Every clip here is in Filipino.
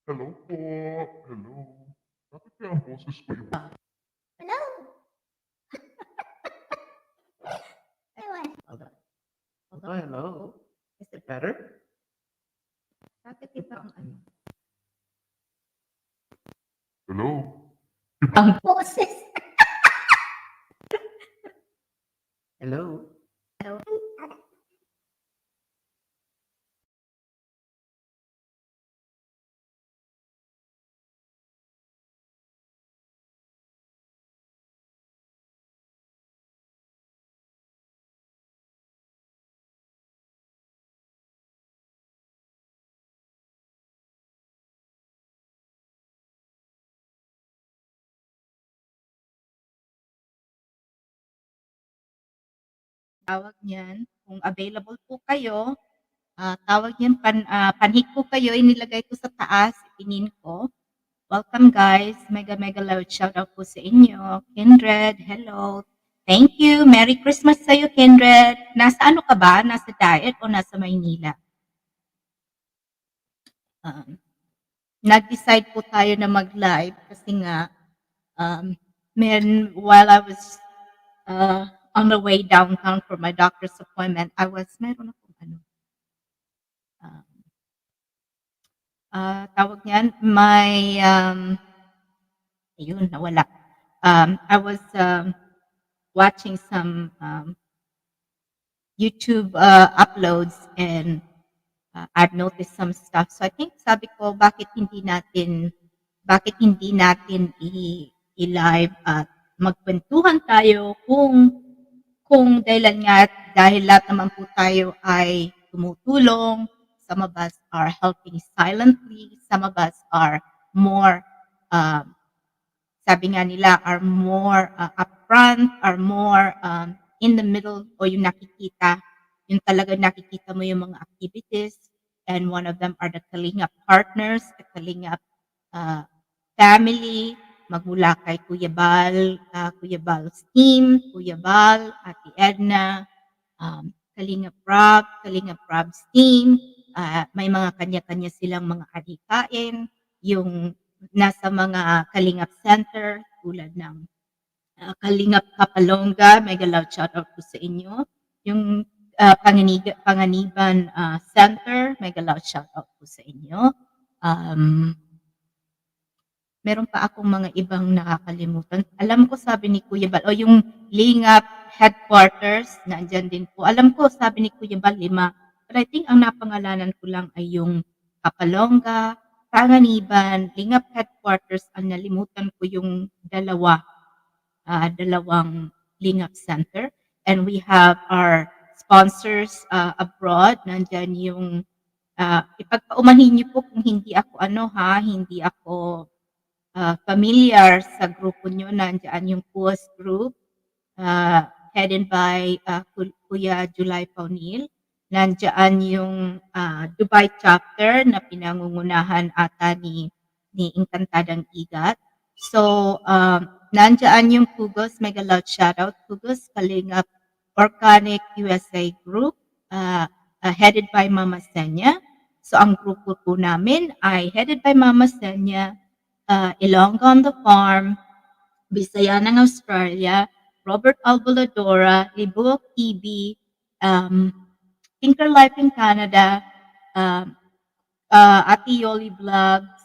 Hello po, hello. Bakit kaya ang boses ko iba? Hello? Ewan. Hold on. Hello. Is it better? Bakit iba ang ano? Hello? Ang boses. Hello? Hello? Tawag niyan, kung available po kayo, tawag niyan panhik po kayo, inilagay ko sa taas, ipinin ko. Welcome guys, mega mega loud shout out po sa inyo. Kindred, hello. Thank you. Merry Christmas sa iyo, Kindred. Nasa ano ka ba? Nasa diet o nasa Maynila? Nag-decide po tayo na mag-live kasi nga while I was on the way downtown for my doctor's appointment, meron akong ano, tawag niyan, ayun, nawala. I was watching some YouTube uploads and I've noticed some stuff. So I think sabi ko, bakit hindi natin i-live at magkwentuhan tayo kung dahil lahat naman po tayo ay tumutulong. Some of us are helping silently. Some of us are more, sabi nga nila, are more upfront, are more in the middle, o yung yung talaga nakikita mo yung mga activities. And one of them are the Kalingap partners, the Kalingap family, magmula kay Kuya Bal's team, Kuya Bal, Ate Edna, Kalingap Rob's team, may mga kanya-kanya silang mga adhikain, yung nasa mga Kalingap Center, tulad ng Kalingap Kapalonga, mega loud shout out po sa inyo. Yung Panganiban Center, mega loud shout out po sa inyo. Meron pa akong mga ibang nakakalimutan. Alam ko sabi ni Kuya Bal, yung Lingap headquarters, nandyan din po. Alam ko sabi ni Kuya Bal, 5. But I think ang napangalanan ko lang ay yung Kapalonga, Panganiban, Lingap headquarters. Ang nalimutan ko yung dalawang Lingap Center. And we have our sponsors abroad. Nandyan yung, ipagpaumanhin niyo po kung hindi ako familiar sa grupo nyo. Nandyan yung PUAS group, headed by Kuya July Paunil. Nandyan yung Dubai chapter na pinangungunahan ata ni Encantadang Igat. So, nandyan yung Pugos, mega loud shoutout, Pugos Kalingap Organic USA Group, headed by Mama Senya. So, ang grupo po namin ay headed by Mama Senya, Ilonggo on the Farm, Bisaya ng Australia, Robert Alboladora, Libuok TV, Tinker Life in Canada, Ate Yoli Vlogs,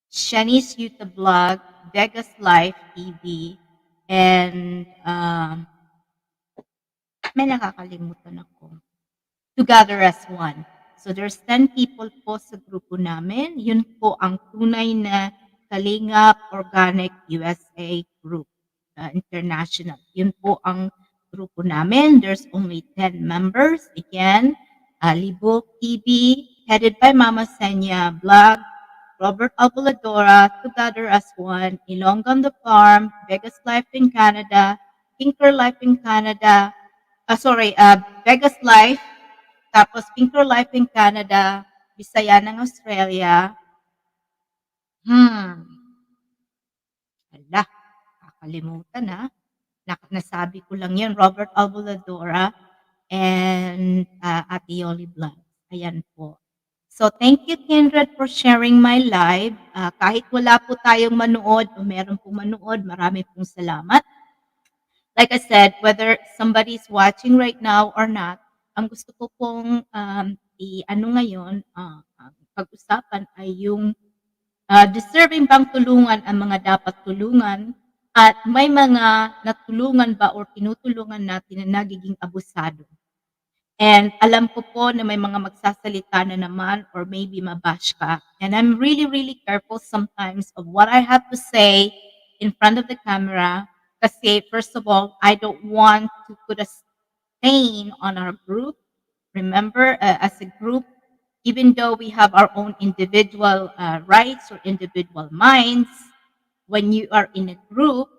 Shanice Yuta Vlog, Vegas Life TV, and may nakakalimutan ako. Together as One. So there's 10 people po sa grupo namin. Yun po ang tunay na Kalingap Organic USA Group International. Yun po ang grupo namin. There's only 10 members. Again, Libok TV, headed by Mama Senya, Vlog, Robert Alboladora, Together as One, Ilonggo on the Farm, Vegas Life in Canada, Tinker Life in Canada, Vegas Life, tapos Tinker Life in Canada, Bisaya ng Australia. Kakalimutan na. Nasabi ko lang yan, Robert Alboladora and Ate Yoli Vlog. Ayan po. So thank you, Kindred, for sharing my live. Kahit wala po tayong manood o meron pong manood, marami pong salamat. Like I said, whether somebody's watching right now or not, ang gusto ko pong i-ano ngayon, pag-usapan ay yung deserving bang tulungan ang mga dapat tulungan at may mga natulungan ba or tinutulungan natin na nagiging abusado. And alam ko po na may mga magsasalita na naman or maybe mabash ka. And I'm really, really careful sometimes of what I have to say in front of the camera. Kasi first of all, I don't want to put a stain on our group. Remember, as a group, even though we have our own individual rights or individual minds, when you are in a group,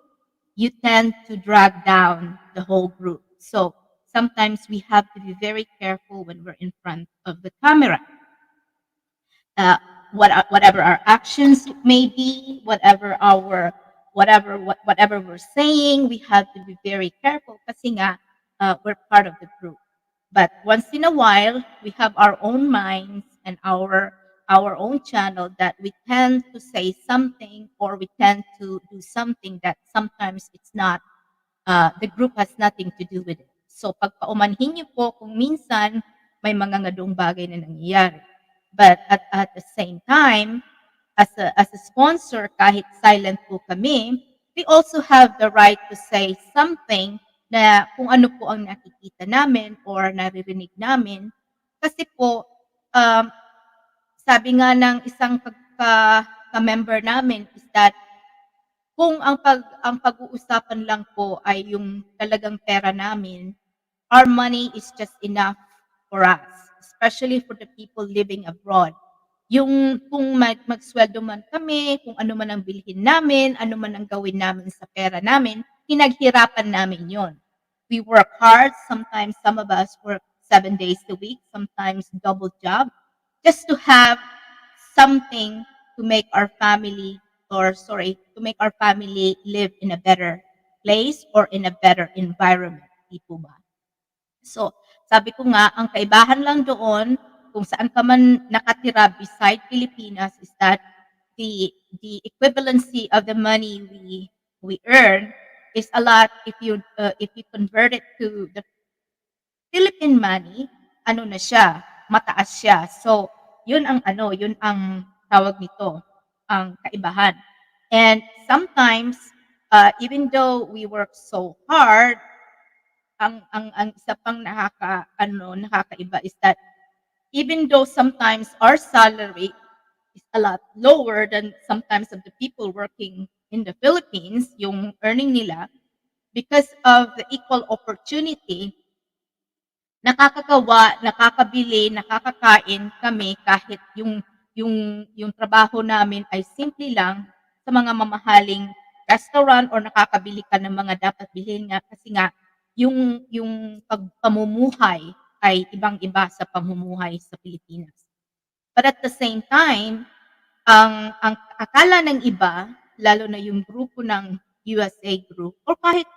you tend to drag down the whole group. So sometimes we have to be very careful when we're in front of the camera. Whatever our actions may be, whatever we're saying, we have to be very careful kasi nga we're part of the group. But once in a while, we have our own minds and our own channel that we tend to say something or we tend to do something that sometimes it's not, the group has nothing to do with it. So pagpaumanhin niyo po kung minsan may mga ngadong bagay na nangyayari. But at the same time, as a sponsor, kahit silent po kami, we also have the right to say something na kung ano po ang nakikita namin or naririnig namin. Kasi po, um, sabi nga ng isang ka-member namin is that kung ang pag-uusapan lang po ay yung talagang pera namin, our money is just enough for us, especially for the people living abroad. Yung kung magsweldo man kami, kung ano man ang bilhin namin, ano man ang gawin namin sa pera namin, pinaghirapan namin yon. We work hard. Sometimes some of us work 7 days a week, sometimes double job, just to have something to make our family, or sorry, to make our family live in a better place or in a better environment. Di po ba? So, sabi ko nga, ang kaibahan lang doon, kung saan ka man nakatira beside Pilipinas, is that the equivalency of the money we earn is a lot if you convert it to the Philippine money, ano na siya, mataas siya. So, yun ang ano, yun ang tawag nito, ang kaibahan. And sometimes, even though we work so hard, ang isa pang nakakaiba is that even though sometimes our salary is a lot lower than sometimes of the people working in the Philippines, yung earning nila, because of the equal opportunity, nakakagawa, nakakabili, nakakakain kami kahit yung trabaho namin ay simple lang sa mga mamahaling restaurant or nakakabili ka ng mga dapat bilhin nga kasi nga yung pamumuhay ay ibang-iba sa pamumuhay sa Pilipinas. But at the same time, ang akala ng iba, lalo na yung grupo ng USA group or kahit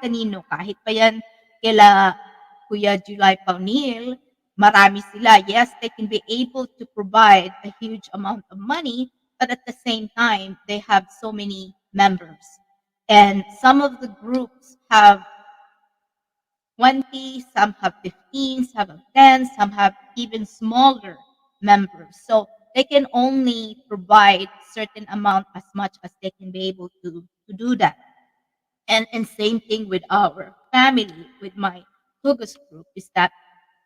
kanino, kahit pa yan kila Kuya July Paunil, marami sila. Yes, they can be able to provide a huge amount of money, but at the same time, they have so many members. And some of the groups have 20, some have 15, some have 10, some have even smaller members. So they can only provide certain amount as much as they can be able to do that. And same thing with our family, with my Hugus group, is that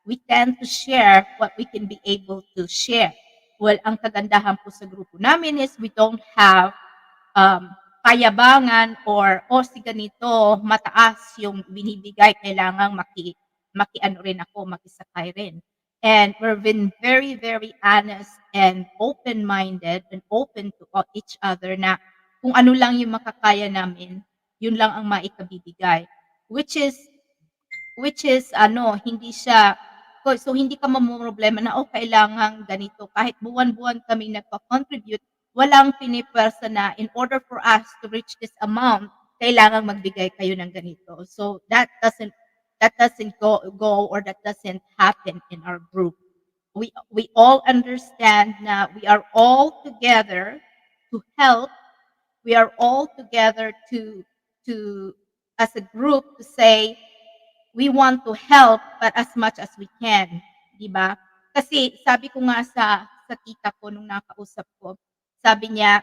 we tend to share what we can be able to share. Well, ang kagandahan po sa grupo namin is we don't have payabangan or si ganito, mataas yung binibigay, kailangan makiano rin ako, makisakay rin. And we've been very, very honest and open-minded and open to each other na kung ano lang yung makakaya namin, yun lang ang maikabibigay. Which is hindi siya, so hindi ka mamumroblema na, kailangan ganito. Kahit buwan-buwan kami nagpa-contribute, walang pinipersa na in order for us to reach this amount, kailangan magbigay kayo ng ganito. So that doesn't go or that doesn't happen in our group. we all understand na we are all together to help. We are all together to as a group to say we want to help but as much as we can, 'di ba? Kasi sabi ko nga sa tita ko nung nakausap ko, sabi niya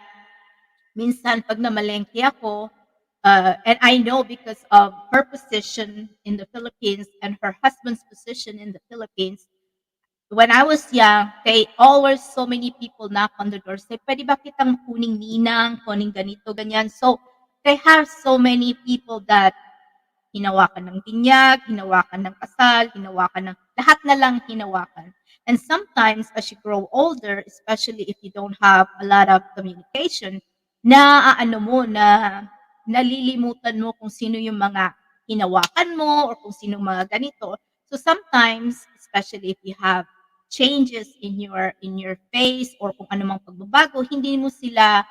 minsan 'pag namalengke ako, and I know because of her position in the Philippines and her husband's position in the Philippines, when I was young, they always so many people knock on the door, say, "Pwede ba kitang kuning ninang, kuning ganito, ganyan." So, they have so many people that hinawakan ng binyag, hinawakan ng kasal, hinawakan ng lahat na lang hinawakan. And sometimes as you grow older, especially if you don't have a lot of communication, na ano mo na nalilimutan mo kung sino yung mga hinawakan mo or kung sino mga ganito. So sometimes, especially if you have changes in your face or kung anumang pagbabago, hindi mo sila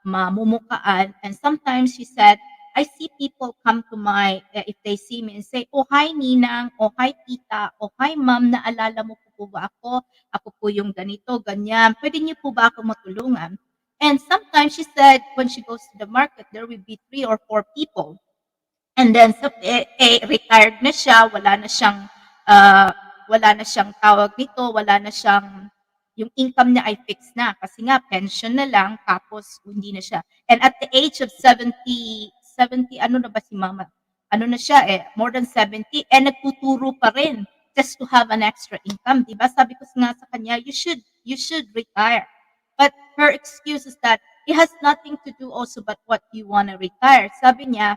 mamumukaan. And sometimes she said, I see people come to my, if they see me and say, "Oh, hi Ninang, oh, hi Tita, oh, hi Ma'am, naalala mo po ba ako? Ako po yung ganito, ganyan. Pwede niyo po ba ako matulungan?" And sometimes she said, when she goes to the market, there will be 3 or 4 people. And then retired na siya, ah, wala na siyang tawag nito, wala na siyang yung income niya ay fixed na kasi nga pension na lang tapos hindi na siya. And at the age of 70 ano na ba si mama? Ano na siya more than 70 and nagtuturo pa rin just to have an extra income, 'di ba? Sabi ko nga sa kanya, you should retire. But her excuse is that it has nothing to do also but what you want to retire. Sabi niya,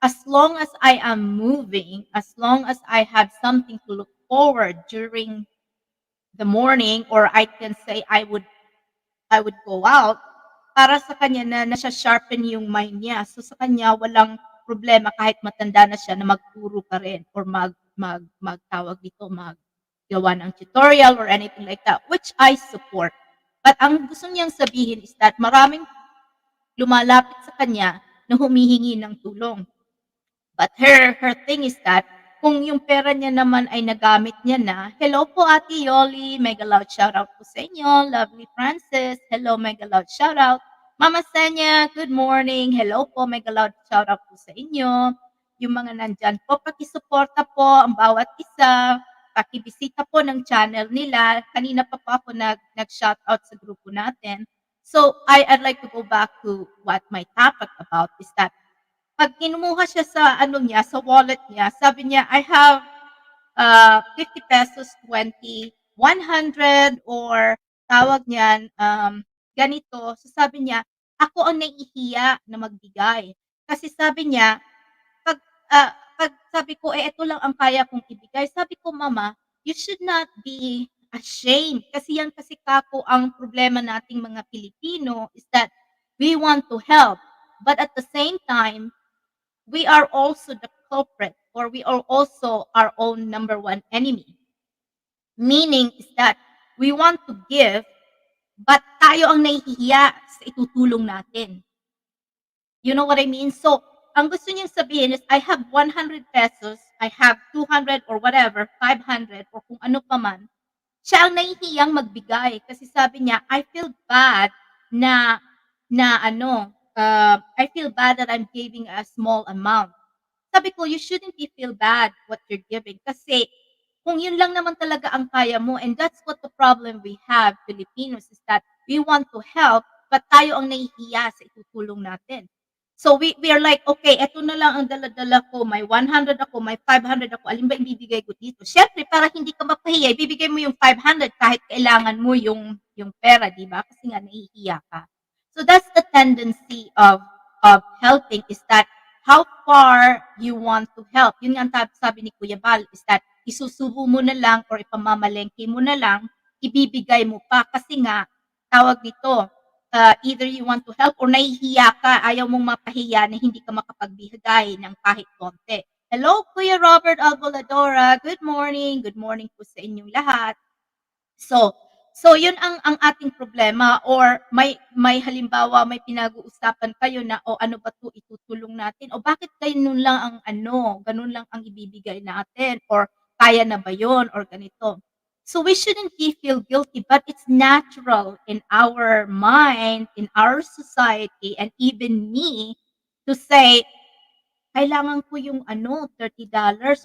as long as I am moving, as long as I have something to look forward during the morning, or I can say I would go out, para sa kanya na nasha-sharpen yung mind niya. So sa kanya walang problema kahit matanda na siya na magturo pa rin or magtawag dito, maggawa ng tutorial or anything like that, which I support. But ang gusto niyang sabihin is that maraming lumalapit sa kanya na humihingi ng tulong. But her thing is that kung yung pera niya naman ay nagamit niya na, "Hello po Ate Yoli, mega loud shoutout po sa inyo. Lovely Francis, hello, mega loud shoutout. Mama Senya, good morning. Hello po, mega loud shoutout po sa inyo. Yung mga nandyan po, pakisuporta po ang bawat isa. Pakibisita po ng channel nila. Kanina pa po ako nag-shoutout sa grupo natin. So, I'd like to go back to what my topic about is that 'pag kinuha siya sa ano niya, sa wallet niya, sabi niya, "I have, 50 pesos, 20, 100 or tawag niyan, ganito." So sabi niya, "Ako ang nahihiya na magbigay." Kasi sabi niya, 'pag, 'pag sabi ko, eto lang ang kaya kong ibigay." Sabi ko, "Mama, you should not be ashamed." Kasi yan kasi kako ang problema nating mga Pilipino is that we want to help, but at the same time, we are also the culprit or we are also our own number one enemy. Meaning is that we want to give, but tayo ang nahihiya sa itutulong natin. You know what I mean? So, ang gusto niyang sabihin is, I have 100 pesos, I have 200 or whatever, 500 or kung ano pa man, siya ang nahihiyang magbigay kasi sabi niya, I feel bad na I feel bad that I'm giving a small amount. Sabi ko, you shouldn't be feel bad what you're giving kasi kung yun lang naman talaga ang kaya mo, and that's what the problem we have, Filipinos, is that we want to help, but tayo ang nahihiya sa itutulong natin. So we are like, okay, eto na lang ang dala-dala ko, may 100 ako, may 500 ako, alin ba ibibigay ko dito? Siyempre, para hindi ka mapahiya, ibibigay mo yung 500 kahit kailangan mo yung pera, di ba? Kasi nga nahihiya ka. So that's the tendency of helping is that how far you want to help. Yun nga ang sabi ni Kuya Bal is that isusubo mo na lang or ipamamalengke mo na lang, ibibigay mo pa kasi nga tawag dito, either you want to help or nahihiya ka, ayaw mong mapahiya na hindi ka makapagbigay ng kahit konti. Hello, Kuya Robert Alboladora. Good morning. Good morning po sa inyong lahat. So yun ang ating problema or may halimbawa may pinag-uusapan kayo na o ano ba 'to itutulong natin o bakit ganun lang ang ganun lang ang ibibigay natin or kaya na ba yun or ganito. So we shouldn't feel guilty, but it's natural in our mind, in our society, and even me to say, kailangan ko yung ano, $30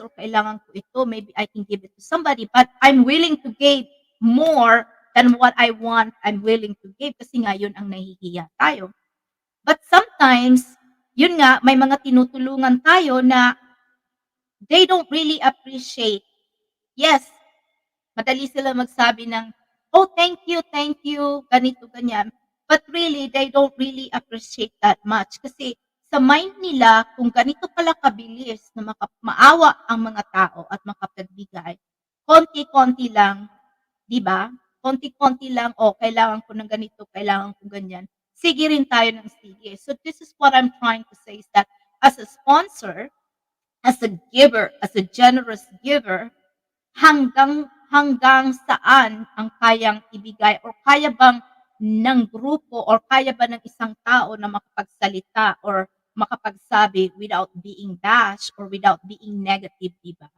or kailangan ko ito, maybe I can give it to somebody, but I'm willing to give more than what I want, I'm willing to give kasi nga yun ang nahihiya tayo. But sometimes, yun nga, may mga tinutulungan tayo na they don't really appreciate. Yes, madali sila magsabi ng, "Oh, thank you, ganito, ganyan." But really, they don't really appreciate that much. Kasi sa mind nila, kung ganito pala kabilis na maawa ang mga tao at makapagbigay, konti-konti lang, di ba? Konti-konti lang, oh, kailangan ko ng ganito, kailangan ko ganyan. Sige rin tayo ng sige. So this is what I'm trying to say is that as a sponsor, as a giver, as a generous giver, hanggang saan ang kayang ibigay or kaya bang ng grupo or kaya ba ng isang tao na makapagsalita or makapagsabi without being bashed or without being negative, di ba?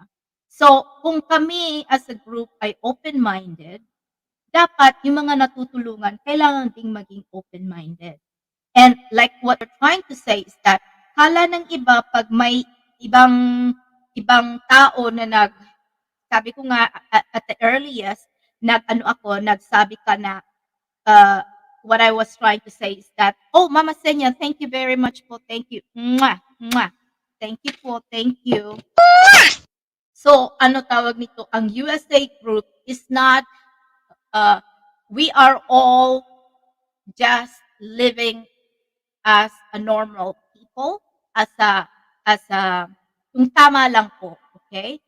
So, kung kami as a group ay open-minded, dapat yung mga natutulungan kailangan ding maging open-minded. And like what you're trying to say is that kala ng iba pag may ibang ibang tao na sabi ko nga at the earliest, nagsabi ka na, what I was trying to say is that, "Oh, Mama Senya, thank you very much po, thank you. Mwah, mwah. Thank you po, thank you." So, ano tawag nito, ang USA group is not, we are all just living as a normal people, yung tama lang po, okay?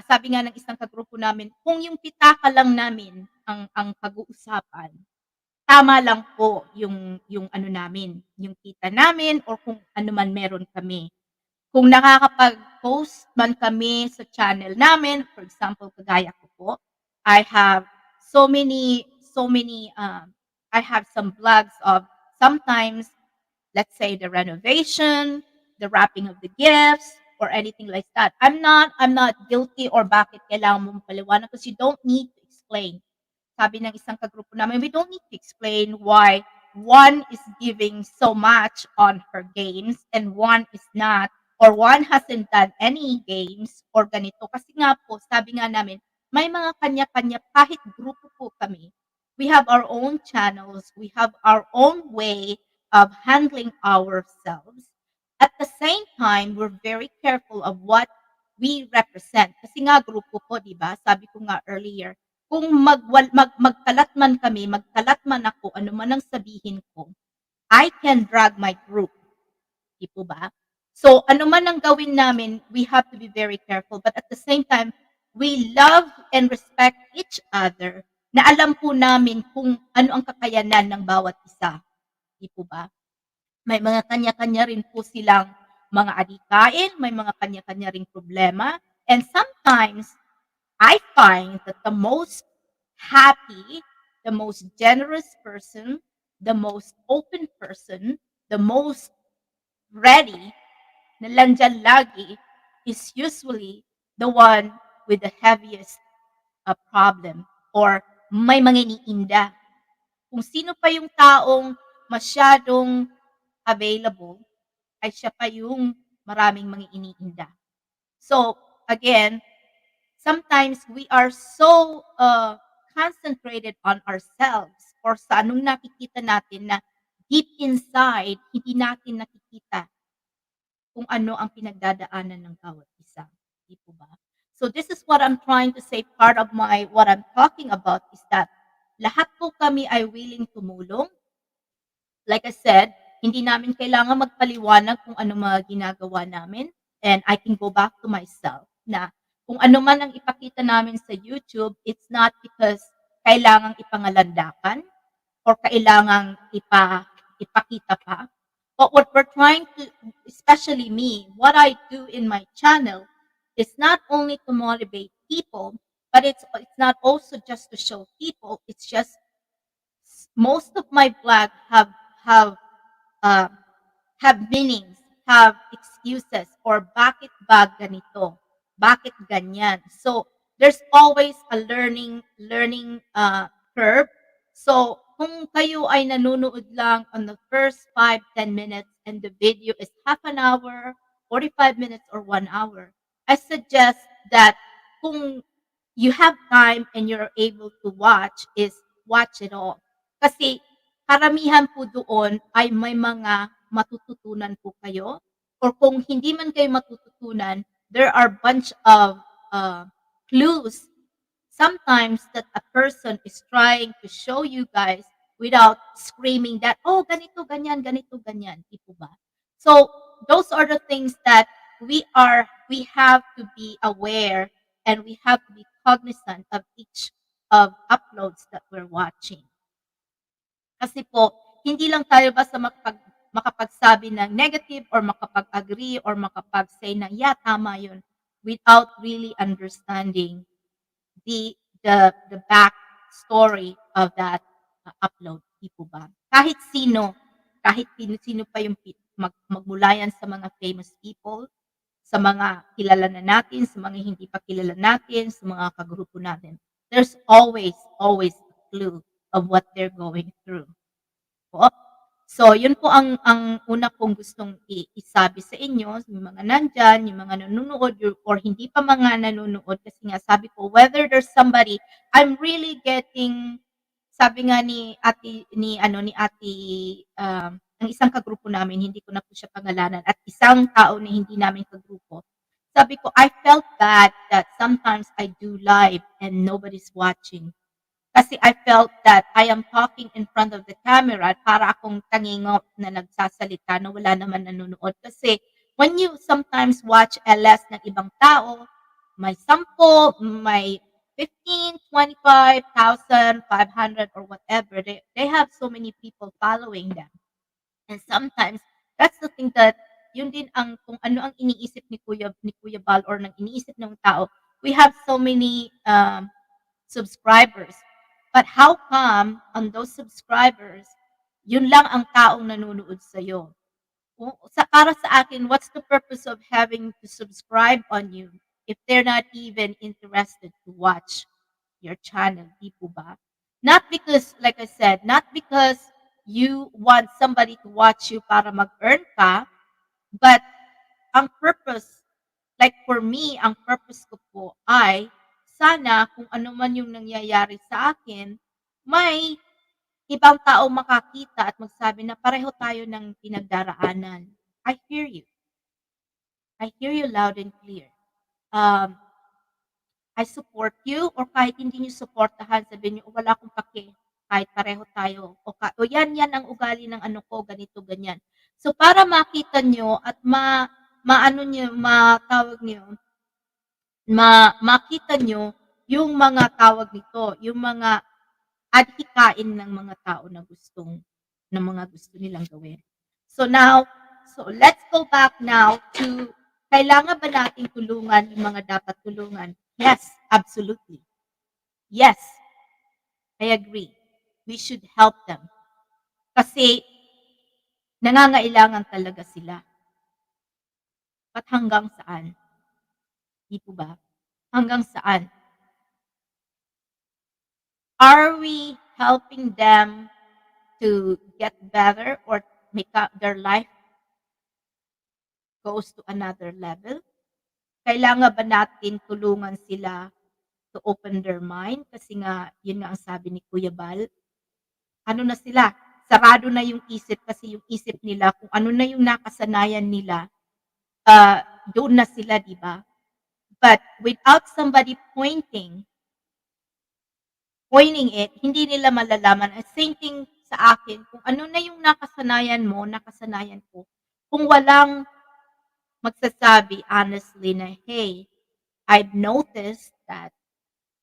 Sabi nga ng isang kagrupo namin, kung yung pitaka lang namin ang pag-uusapan, tama lang po yung ano namin, yung kita namin or kung ano man meron kami. Kung nakakapag-post man kami sa channel namin, for example, kagaya ko po, I have so many, I have some vlogs of sometimes, let's say the renovation, the wrapping of the gifts, or anything like that. I'm not guilty or bakit kailangan mong paliwanag because you don't need to explain. Sabi ng isang kagrupo namin, we don't need to explain why one is giving so much on her games and one is not, or one hasn't done any games or ganito. Kasi nga po, sabi nga namin, may mga kanya-kanya, kahit grupo po kami, we have our own channels, we have our own way of handling ourselves. At the same time, we're very careful of what we represent. Kasi nga grupo po, di ba? Sabi ko nga earlier, kung magkalat man kami, magkalat man ako, ano man ang sabihin ko, I can drag my group. Di po ba? So, ano man ang gawin namin, we have to be very careful. But at the same time, we love and respect each other na alam po namin kung ano ang kakayanan ng bawat isa. Di po ba? May mga kanya-kanya rin po silang mga adikain, may mga kanya-kanya ring problema. And sometimes, I find that the most happy, the most generous person, the most open person, the most ready na landyan lagi is usually the one with the heaviest problem or may mga iniinda. Kung sino pa yung taong masyadong available, ay siya pa yung maraming mga iniinda. So, again, sometimes we are so concentrated on ourselves or sa anong nakikita natin na deep inside, hindi natin nakikita kung ano ang pinagdadaanan ng bawat isa. Di po ba? So this is what I'm trying to say. Part of what I'm talking about is that lahat po kami ay willing tumulong. Like I said, hindi namin kailangan magpaliwanag kung ano mga ginagawa namin. And I can go back to myself na kung ano man ang ipakita namin sa YouTube, it's not because kailangang ipangalandakan or kailangang ipakita pa. But what we're trying to, especially me, what I do in my channel is not only to motivate people, but it's not also just to show people. It's just most of my vlog have uh, meanings, have excuses, or bakit ba ganito? Bakit ganyan? So, there's always a learning curve. So, kung kayo ay nanonood lang on the first 5-10 minutes and the video is half an hour, 45 minutes, or 1 hour, I suggest that kung you have time and you're able to watch is watch it all. Kasi karamihan po doon ay may mga matututunan po kayo, or kung hindi man kayo matututunan, there are bunch of clues sometimes that a person is trying to show you guys without screaming that, oh, ganito, ganyan, di po ba? So, those are the things that we have to be aware, and we have to be cognizant of each of uploads that we're watching. Kasi po, hindi lang tayo basta makapagsabi ng negative or makapag-agree or makapag-say na, yeah, tama yun, without really understanding the back story of that upload, di po ba? Kahit sino pa yung magmula yan sa mga famous people, sa mga kilala na natin, sa mga hindi pa kilala natin, sa mga kagrupo natin. There's always a clue of what they're going through. Po. So, yun po ang una kong gustong isabi sa inyo, sa mga nandyan, yung mga nanonood, or hindi pa mga nanonood, kasi nga sabi ko, whether there's somebody, I'm really getting, sabi nga ni ate, ang isang kagrupo namin, hindi ko na po siya pangalanan, at isang tao na hindi namin kagrupo, sabi ko, I felt bad that sometimes I do live and nobody's watching. Kasi I felt that I am talking in front of the camera at para akong tangingot na nagsasalita na wala naman nanonood. Kasi when you sometimes watch LS ng ibang tao, may 10, may 15, 25,000, 500, or whatever. They have so many people following them. And sometimes, that's the thing that, yun din ang, kung ano ang iniisip ni Kuya Bal or ng iniisip ng tao. We have so many subscribers. But how come on those subscribers, yun lang ang taong nanonood sa'yo? Para sa akin, what's the purpose of having to subscribe on you if they're not even interested to watch your channel? Di po ba? Not because, like I said, not because you want somebody to watch you para mag-earn ka, but ang purpose, like for me, ang purpose ko po ay, sana kung ano man yung nangyayari sa akin, may ibang tao makakita at magsabi na pareho tayo ng pinagdaraanan. I hear you. I hear you loud and clear. I support you, or kahit hindi niyo supportahan, sabihin niyo, wala akong pake, kahit pareho tayo. O yan ang ugali ng ano ko, ganito, ganyan. So, para makita niyo at makita nyo yung mga tawag nito, yung mga adhikain ng mga tao na mga gusto nilang gawin. So let's go back now to, kailangan ba nating tulungan yung mga dapat tulungan? Yes, absolutely. Yes, I agree. We should help them. Kasi nangangailangan talaga sila. At hanggang saan? Di po ba? Hanggang saan? Are we helping them to get better or make their life goes to another level? Kailangan ba natin tulungan sila to open their mind? Kasi nga, yun nga ang sabi ni Kuya Bal. Ano na sila? Sarado na yung isip, kasi yung isip nila, kung ano na yung nakasanayan nila, doon na sila, di ba? But without somebody pointing it, hindi nila malalaman. At same thing sa akin, kung ano na yung nakasanayan mo, nakasanayan ko. Kung walang magsasabi honestly na, hey, I've noticed that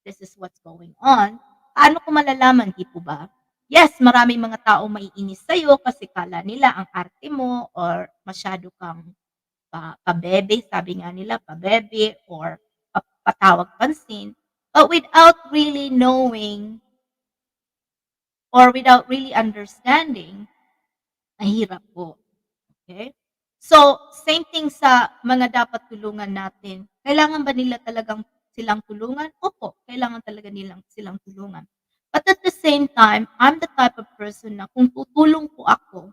this is what's going on, paano ko malalaman, di po ba? Yes, maraming mga tao maiinis sa'yo kasi kala nila ang arte mo or masyado kang pabebe, sabi nga nila, pabebe or patawag pansin. But without really knowing or without really understanding, mahirap po. Okay? So, same thing sa mga dapat tulungan natin. Kailangan ba nila talagang silang tulungan? Opo, kailangan talaga nilang silang tulungan. But at the same time, I'm the type of person na kung tutulong po ako,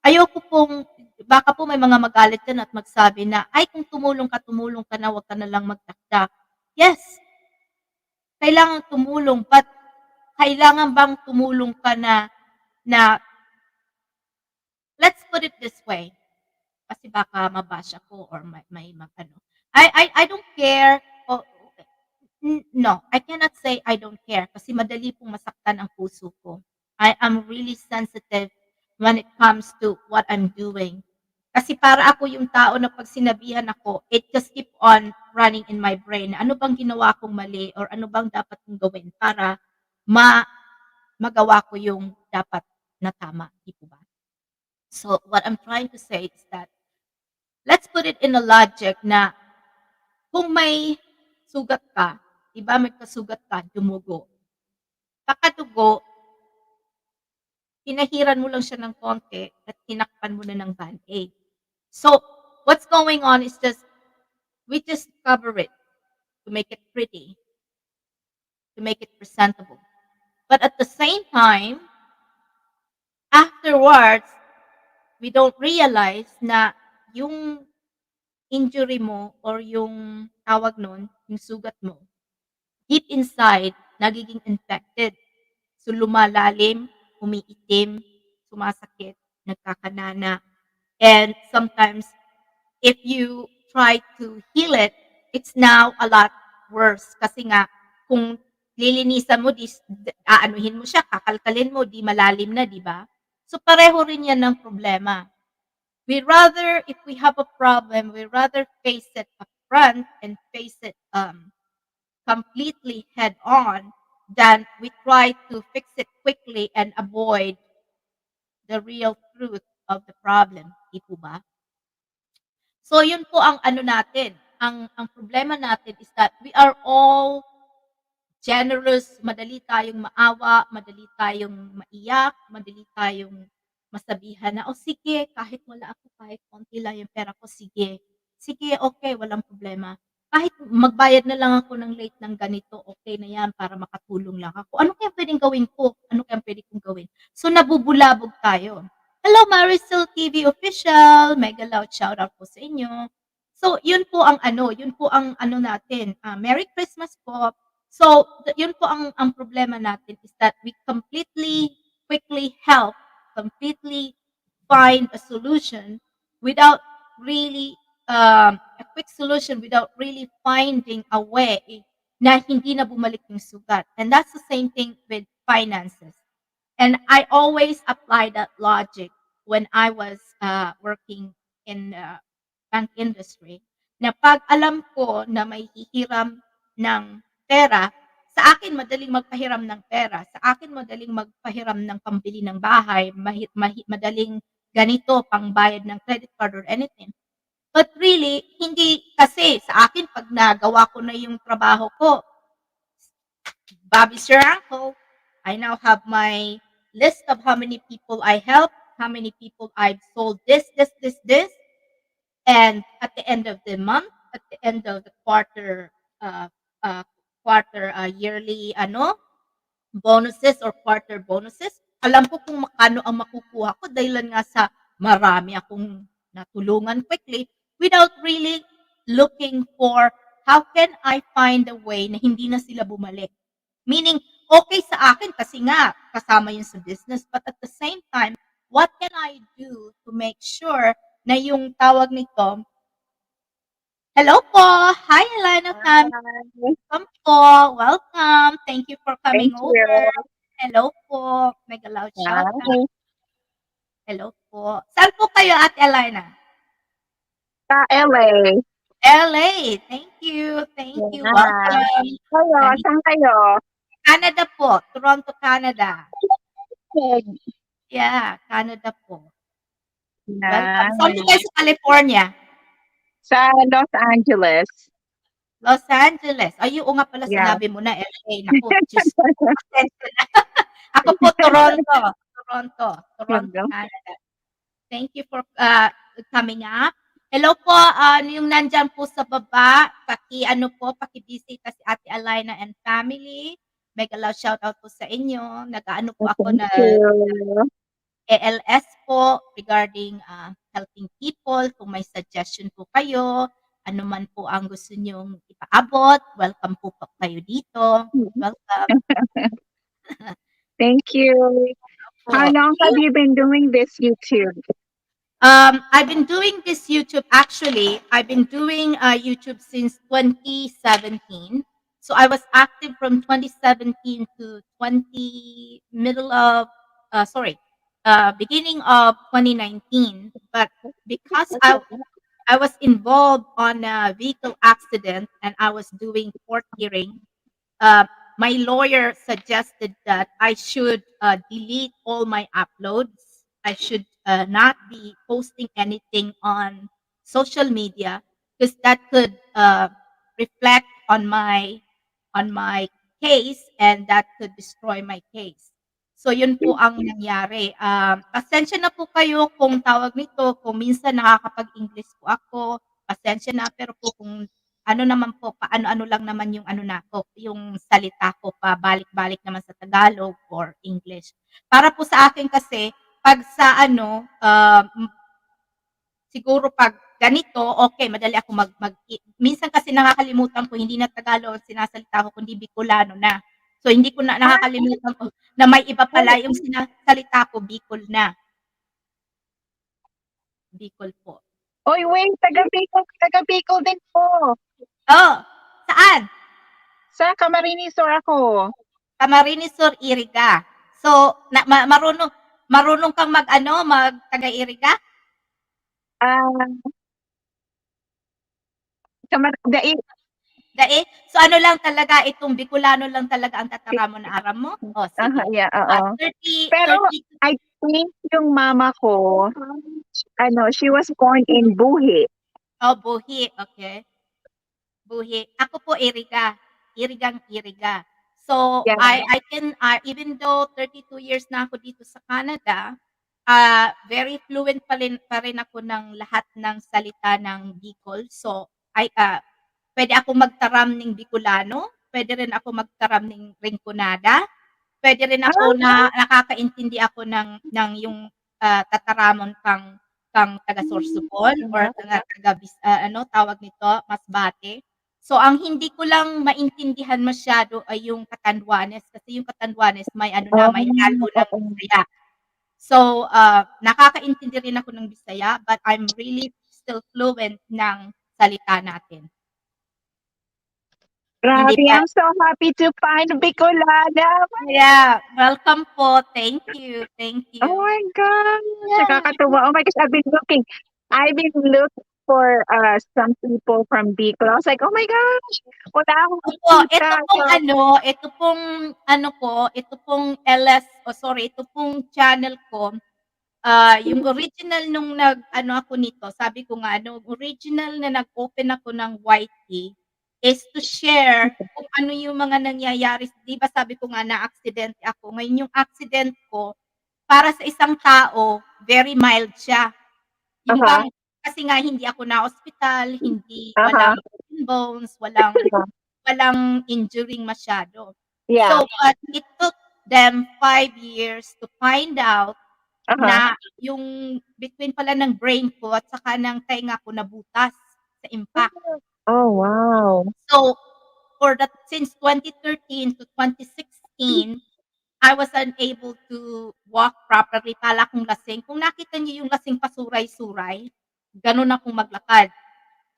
ayoko pong baka po may mga magalit diyan at magsabi na, "Ay kung tumulong ka na, 'wag ka na lang magdakdak." Yes, kailangan tumulong, but kailangan bang tumulong ka na let's put it this way, kasi baka ma-bash ako or may mag-ano. I don't care o no, I cannot say I don't care kasi madali pong masaktan ang puso ko. I am really sensitive when it comes to what I'm doing. Kasi para ako yung tao na 'pag sinabihan ako, it just keep on running in my brain. Ano bang ginawa kong mali or ano bang dapat kong gawin para ma magawa ko yung dapat na tama, 'di po ba? So, what I'm trying to say is that let's put it in a logic na kung may sugat ka, 'di ba may kasugat ka, dumugo. Pagkadugo, pinahiran mo lang siya ng konti at tinakpan mo na ng Band-Aid. So, what's going on is just we just cover it to make it pretty, to make it presentable. But at the same time, afterwards, we don't realize na yung injury mo or yung tawag nun, yung sugat mo, deep inside, nagiging infected. So, lumalalim, umiitim, sumasakit, nagkakanana. And sometimes, if you try to heal it, it's now a lot worse. Kasi nga, kung lilinisan mo, aanuhin mo siya, kakalkalin mo, di malalim na, di ba? So, pareho rin yan ng problema. We rather, if we have a problem, we rather face it up front and face it completely head on than we try to fix it quickly and avoid the real truth of the problem. Di po ba? So, yun po ang ano natin. Ang problema natin is that we are all generous, madali tayong maawa, madali tayong maiyak, madali tayong masabihan na, "O sige, kahit wala ako, kahit konti lang yung pera ko, sige. Sige, okay, walang problema. Kahit magbayad na lang ako ng late ng ganito, okay na yan para makatulong lang ako. Ano kaya puwedeng gawin ko? Ano kaya puwede kong gawin?" So, nabubulabog tayo. Hello, Marisol TV official, mega loud shoutout po sa inyo. So, yun po ang ano natin, Merry Christmas po. So, yun po ang problema natin is that we completely, quickly help, completely find a solution without really, a quick solution without really finding a way na hindi na bumalik yung sugat. And that's the same thing with finances. And I always apply that logic when I was working in bank industry na 'pag alam ko na may hihiram ng pera, sa akin madaling magpahiram ng pera, sa akin madaling magpahiram ng pambili ng bahay, madaling ganito pangbayad ng credit card or anything. But really, hindi kasi sa akin 'pag nagawa ko na yung trabaho ko, Bobby's your uncle. I now have my list of how many people I helped, how many people I've sold this. And at the end of the month, at the end of the uh, yearly bonuses or quarter bonuses, alam ko kung makano ang makukuha ko dahilan nga sa marami akong natulungan quickly without really looking for how can I find a way na hindi na sila bumalik. Meaning, okay sa akin kasi nga kasama yun sa business, but at the same time, what can I do to make sure na yung tawag nito, hello po! Hi, Elena family! Hi. Welcome po! Welcome! Thank you for coming Thank over. you. Hello po! Mega loud shout out. Hi. Hello po. Saan po kayo, Ate Elena? Sa LA. LA. Thank you. Thank you. Yeah. Welcome. Kayo, Nandito saan kayo? Canada po. Toronto, Canada. Peg. Yeah, Canada po. Yeah. Welcome. Saan po kayo sa California? Sa Los Angeles. Los Angeles. Ay, oo nga pala Yeah. sinabi mo na LA. Naku, Diyos ko. Pasensya na. Ako po, Toronto, Hello. Canada. Thank you for coming up. Hello po, yung nandiyan po sa baba, paki-ano po, paki-bisita si Ate Alina and family. Mega love shoutout po sa inyo. Nag-aano po ako Thank na you. ALS po regarding helping people. Kung may suggestion po kayo, ano man po ang gusto nyong ipaabot, welcome po kayo dito. Welcome Thank you. How po. long have you been doing this YouTube? I've been doing this YouTube actually. I've been doing YouTube since 2017. So I was active from 2017 to 20 middle of beginning of 2019. But because I was involved on a vehicle accident and I was doing court hearing, uh, my lawyer suggested that I should delete all my uploads. I should not be posting anything on social media because that could reflect on my case and that could destroy my case. So yun po ang nangyari. Pasensya na po kayo kung tawag nito, kung minsan nakakapag-English po ako, pasensya na pero po kung ano naman po, paano-ano lang naman yung ano na ko, yung salita ko, pabalik-balik naman sa Tagalog or English. Para po sa akin kasi, 'pag sa ano, siguro 'pag ganito, okay, madali ako minsan kasi nakakalimutan ko hindi na Tagalog ang sinasalita ko kundi Bicolano na. So hindi ko na nakakalimutan ko na may iba pala yung sinasalita ko Bicol na. Bicol po. Oy, wait, taga Bicol din po. Oh, saan? Sa Camarines Sur ako. Camarines Sur, Iriga. So, marunong kang mag-ano, mag-taga-Iriga? Ah, Dai. Dai? So, ano lang talaga, itong Bicolano lang talaga ang tatara mo na aram mo? O, sige. Yeah, oo. 30, Pero 30, I think yung mama ko, she was born in Buhi. oh, Buhi, okay. Buhi. Ako po, Iriga. Irigang-Iriga. So, Yeah. I can, even though 32 years na ako dito sa Canada, very fluent pa rin ako ng lahat ng salita ng Bicol. So, pwede ako magtaram ng Bicolano, pwede rin ako magtaram ng Rinconada, pwede rin ako na nakakaintindi ako ng yung tataramon kang taga Sorsogon or taga ano tawag nito, Masbate. So ang hindi ko lang maintindihan masyado ay yung Catanduanes kasi yung Catanduanes may ano na, may halo ng Bisaya. So, nakakaintindi rin ako ng Bisaya but I'm really still fluent ng salita natin. Hindi Grabe, pa I'm so happy to find Bicolana. yeah, welcome po. Thank you, thank Oh you. my gosh, Yeah. nakakatuwa. Oh my gosh, I've been looking for some people from Bicol. I was like, oh my gosh, wala akong Opo, kita. ito pong LS ito pong channel ko, yung original nung nag-ano ako nito, sabi ko nga original na nag-open ako ng YT is to share kung ano yung mga nangyayari. 'Di ba sabi ko nga na-aksidente ako. Ngayon yung accident ko, para sa isang tao, very mild siya. Yung bang kasi nga hindi ako na-ospital, walang broken bones, walang injuring masyado. Yeah. So, but it took them 5 years to find out na yung between pala ng brain ko at saka ng tenga ko nabutas sa impact. Oh, wow. So, since 2013 to 2016, I was unable to walk properly. Akala kong lasing. Kung nakita niyo yung lasing pasuray-suray, gano'n akong maglakad.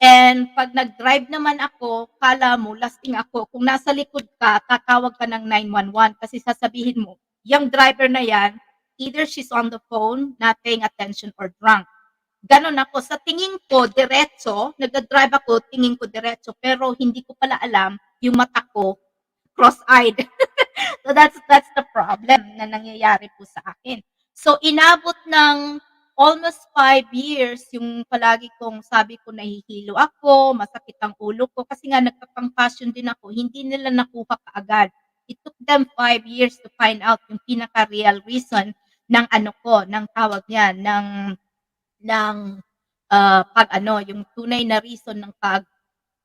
And 'pag nag-drive naman ako, akala mo lasing ako. Kung nasa likod ka, tatawag ka ng 911 kasi sasabihin mo, "Yang driver na 'yan, either she's on the phone, not paying attention, or drunk." Gano'n ako. Sa tingin ko diretso, nagda-drive ako, tingin ko diretso, pero hindi ko pala alam yung mata ko cross-eyed. So that's the problem na nangyayari po sa akin. So inabot ng almost 5 years yung palagi kong sabi ko nahihilo ako, masakit ang ulo ko kasi nga nagpa-concussion din ako, hindi nila nakuha kaagad. It took them 5 years to find out yung pinaka-real reason ng ano ko, ng tawag niyan, ng yung tunay na reason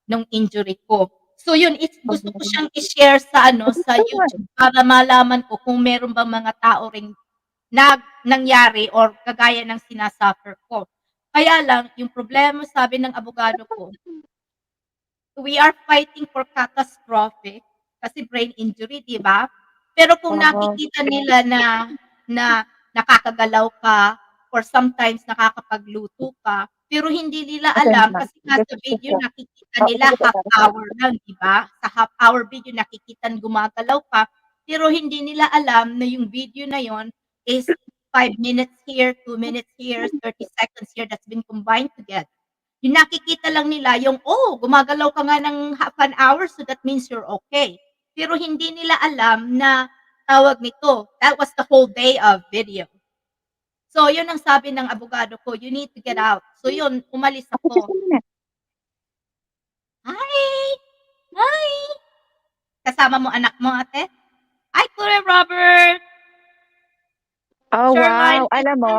ng injury ko. So yun, gusto ko siyang i-share sa sa YouTube para malaman ko kung meron bang mga tao ring nangyari or kagaya ng sinasuffer ko. Kaya lang, yung problema sabi ng abogado ko, we are fighting for catastrophic kasi brain injury, di ba? Pero kung Oo. nakikita nila na nakakagalaw ka or sometimes nakakapagluto ka, pero hindi nila alam kasi nga sa video nakikita nila half hour lang, di ba? Sa half hour video nakikita gumagalaw ka, pero hindi nila alam na yung video na yon is 5 minutes here, 2 minutes here, 30 seconds here that's been combined together. Yung nakikita lang nila yung, "Oh, gumagalaw ka nga ng half an hour so that means you're okay." Pero hindi nila alam na tawag nito, that was the whole day of video. So, yun ang sabi ng abogado ko, "You need to get out." So yun, umalis ako. Hi! Hi! Kasama mo anak mo, ate? Hi, Kuya Robert! Oh, Shoreline wow. Alam mo,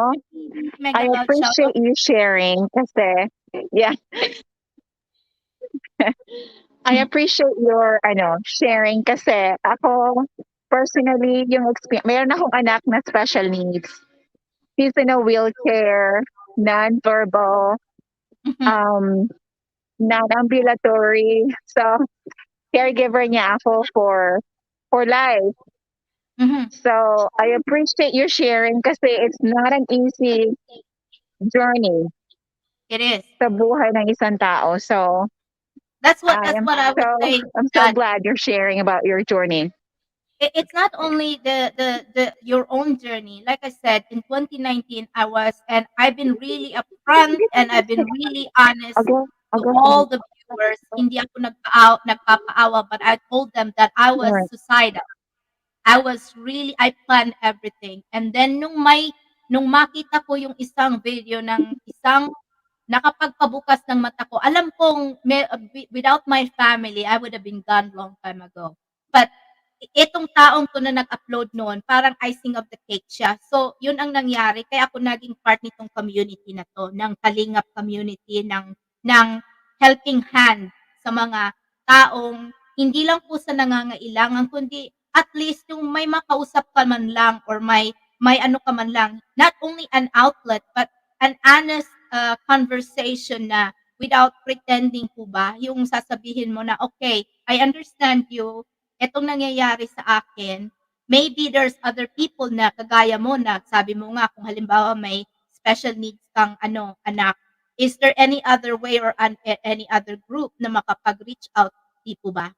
Mega I loud shoutout. appreciate you sharing kasi, yeah, I appreciate your sharing kasi ako personally yung experience, meron akong anak na special needs. He's in a wheelchair, non-verbal, Mhm, um, non-ambulatory. So, caregiver niya ako for life. mhm. So, I appreciate you sharing kasi it's not an easy journey It is. sa buhay ng isang tao. So, That's I what am I was saying I'm so that glad you're sharing about your journey. it's not only the your own journey. Like I said, in 2019, I've been really upfront and I've been really honest to all the viewers. Hindi ako nagpapaawa, but I told them that I was Right. suicidal. I planned everything. And then nung makita ko yung isang video ng isang nakapagpabukas ng mata ko, alam kong without my family, I would have been gone long time ago. But itong taong 'to na nag-upload noon, parang icing of the cake siya. So, 'yun ang nangyari kaya ako naging part nitong community na 'to, ng kalingap community, ng helping hand sa mga taong hindi lang po sa nangangailangan kundi at least yung may makausap ka man lang or may ano ka man lang, not only an outlet but an honest, conversation na without pretending po ba, yung sasabihin mo na, "Okay, I understand you, etong nangyayari sa akin, maybe there's other people na kagaya mo na sabi mo nga kung halimbawa may special needs kang anak, is there any other way or any other group na makapag-reach out, 'di po ba?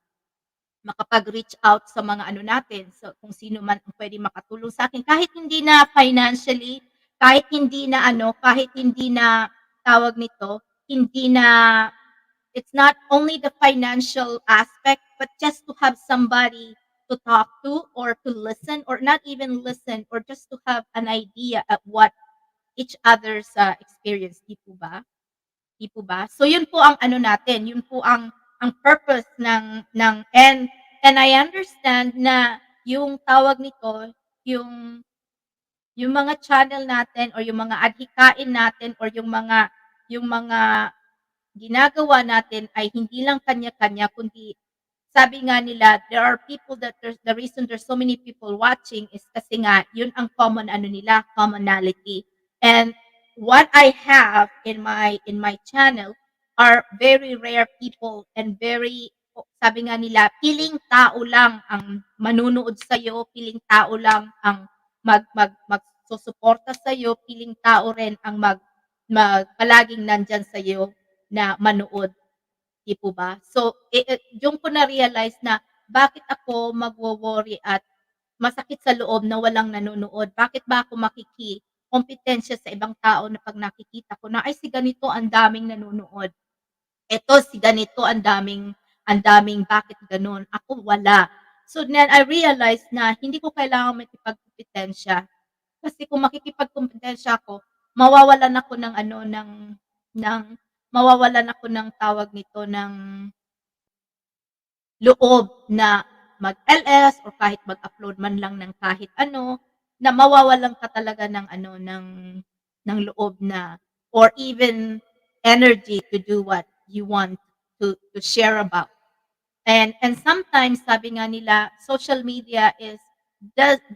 Makapag-reach out sa mga natin, so kung sino man ang puwedeng makatulong sa'kin kahit hindi na financially, kahit hindi na tawag nito, hindi na it's not only the financial aspect, but just to have somebody to talk to or to listen or not even listen or just to have an idea at what each other's, experience, 'di po ba? 'Di po ba? So yun po ang natin, yun po ang purpose and I understand na yung tawag nito, yung yung mga channel natin or yung mga adhikain natin or yung mga ginagawa natin ay hindi lang kanya-kanya kundi sabi nga nila, there are people that the reason there's so many people watching is kasi nga yun ang common nila, commonality. And what I have in my channel are very rare people and sabi nga nila, piling tao lang ang manunood sa'yo, piling tao lang ang magsusuporta sa'yo, piling tao rin ang palaging nandiyan sa'yo na manood. 'Di po ba? So, dun ko na-realize na bakit ako magwo-worry at masakit sa loob na walang nanonood. Bakit ba ako makikikompetensya sa ibang tao na 'pag nakikita ko na, "Ay si ganito ang daming nanonood. Eto si ganito ang daming bakit gano'n, ako wala." So, then I realized na hindi ko kailangang makipagkompetensya. Kasi kung makikipagkompetensya ako, mawawalan ako ng mawawalan ako ng tawag nito, ng loob na mag-LS or kahit mag-upload man lang ng kahit ano, na mawawalan ka talaga ng ng loob na or even energy to do what you want to share about. And sometimes sabi nga nila, social media is,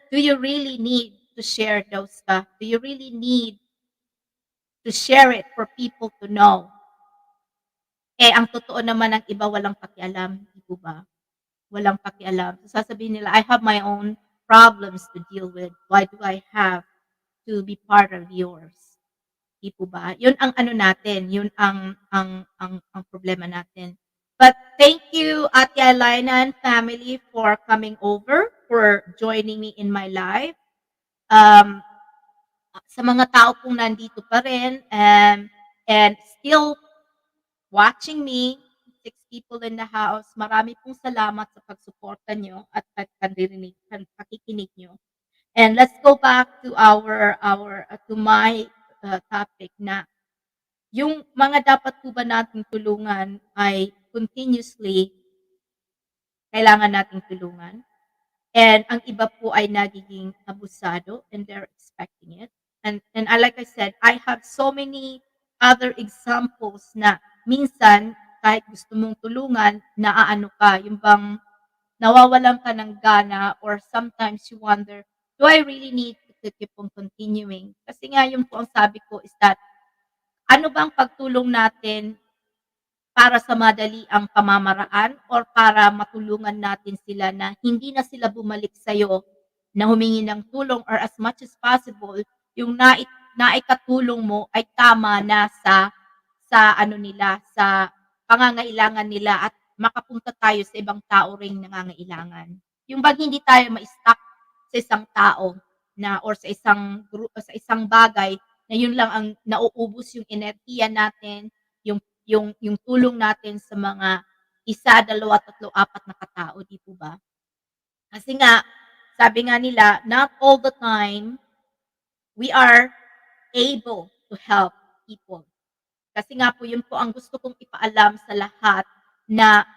do you really need to share those stuff? Do you really need to share it for people to know? Eh, ang totoo naman ng iba walang pakialam, di po ba? Walang pakialam. So, sasabihin nila, I have my own problems to deal with. Why do I have to be part of yours? Di po ba? Yun ang ano natin, yun ang problema natin. But thank you, Ate Alaina and family, for coming over, for joining me in my live. Sa mga tao pong nandito pa rin, and still watching me, 6 people in the house, marami pong salamat sa pagsuporta nyo at pakikinig nyo. And let's go back to to my topic na yung mga dapat po ba nating tulungan ay continuously kailangan nating tulungan. And ang iba po ay nagiging abusado and they're expecting it. And like I said, I have so many other examples na minsan kahit gusto mong tulungan, naaano ka, yung bang nawawalan ka ng gana, or sometimes you wonder, do I really need to keep on continuing? Kasi nga yung po ang sabi ko is that, ano bang pagtulong natin para sa madali ang pamamaraan or para matulungan natin sila na hindi na sila bumalik sa'yo na humingi ng tulong, or as much as possible, yung naikatulong mo ay tama na sa ano nila, sa pangangailangan nila, at makapunta tayo sa ibang tao ring nangangailangan. Yung bang hindi tayo ma-stuck sa isang tao na or sa isang bagay na yun lang ang nauubos yung enerhiya natin, yung tulong natin sa mga 1, 2, 3, 4 na katao, di po ba? Kasi nga, sabi nga nila, not all the time we are able to help people. Kasi nga po, yun po ang gusto kong ipaalam sa lahat na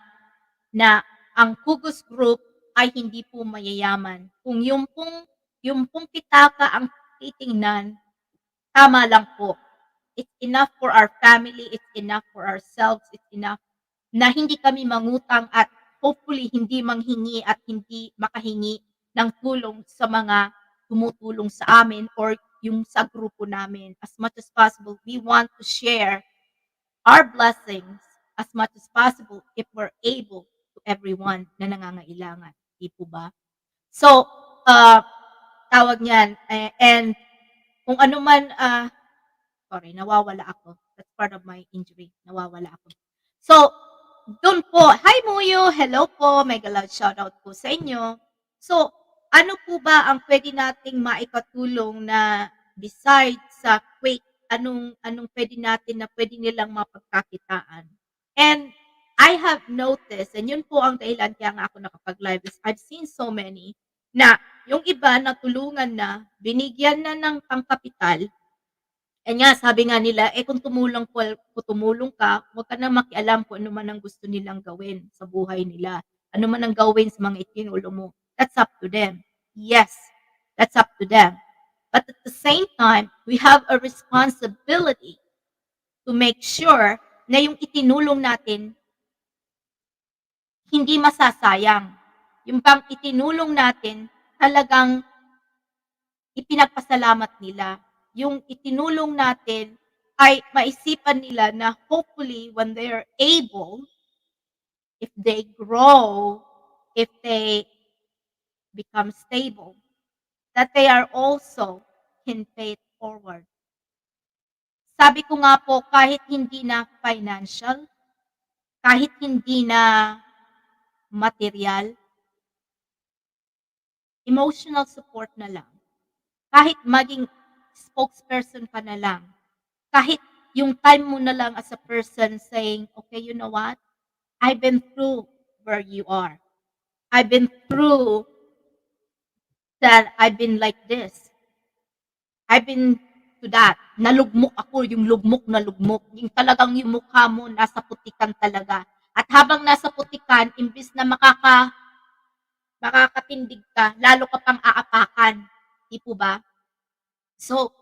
ang Kugos Group ay hindi po mayayaman. Kung yung pong pitaka ang titingnan, tama lang po. It's enough for our family, it's enough for ourselves, it's enough na hindi kami mangutang at hopefully hindi manghingi at hindi makahingi ng tulong sa mga tumutulong sa amin or yung sa grupo namin. As much as possible, we want to share our blessings as much as possible if we're able to everyone na nangangailangan. Di po ba? So, tawag niyan, and kung ano man, sorry, nawawala ako. That's part of my injury. Nawawala ako. So, doon po, hi Muyo, hello po, mega loud shoutout po sa inyo. So, ano po ba ang pwede nating maikatulong na besides sa quick, anong pwede natin na pwede nilang mapagkakitaan? And I have noticed, and yun po ang dahilan kaya nga ako nakapag-live, is I've seen so many na yung iba natulungan na, binigyan na ng pangkapital. Eh nga, sabi nga nila, kung tumulong ka, huwag ka na makialam kung ano man ang gusto nilang gawin sa buhay nila. Ano man ang gawin sa mga itinulong mo. That's up to them. Yes, that's up to them. But at the same time, we have a responsibility to make sure na yung itinulong natin hindi masasayang. Yung bang itinulong natin talagang ipinagpasalamat nila. Yung itinulong natin ay maisipan nila na hopefully when they are able, if they grow, if they become stable, that they are also can pay it forward. Sabi ko nga po, kahit hindi na financial, kahit hindi na material, emotional support na lang. Kahit maging spokesperson ka na lang. Kahit yung time mo na lang as a person saying, okay, you know what? I've been through where you are. I've been through that. I've been like this. I've been to that. Nalugmok ako, yung lugmok na lugmok. Yung talagang yung mukha mo nasa putikan talaga. At habang nasa putikan, imbis na makakatindig ka, lalo ka pang aapakan. Di po ba? So,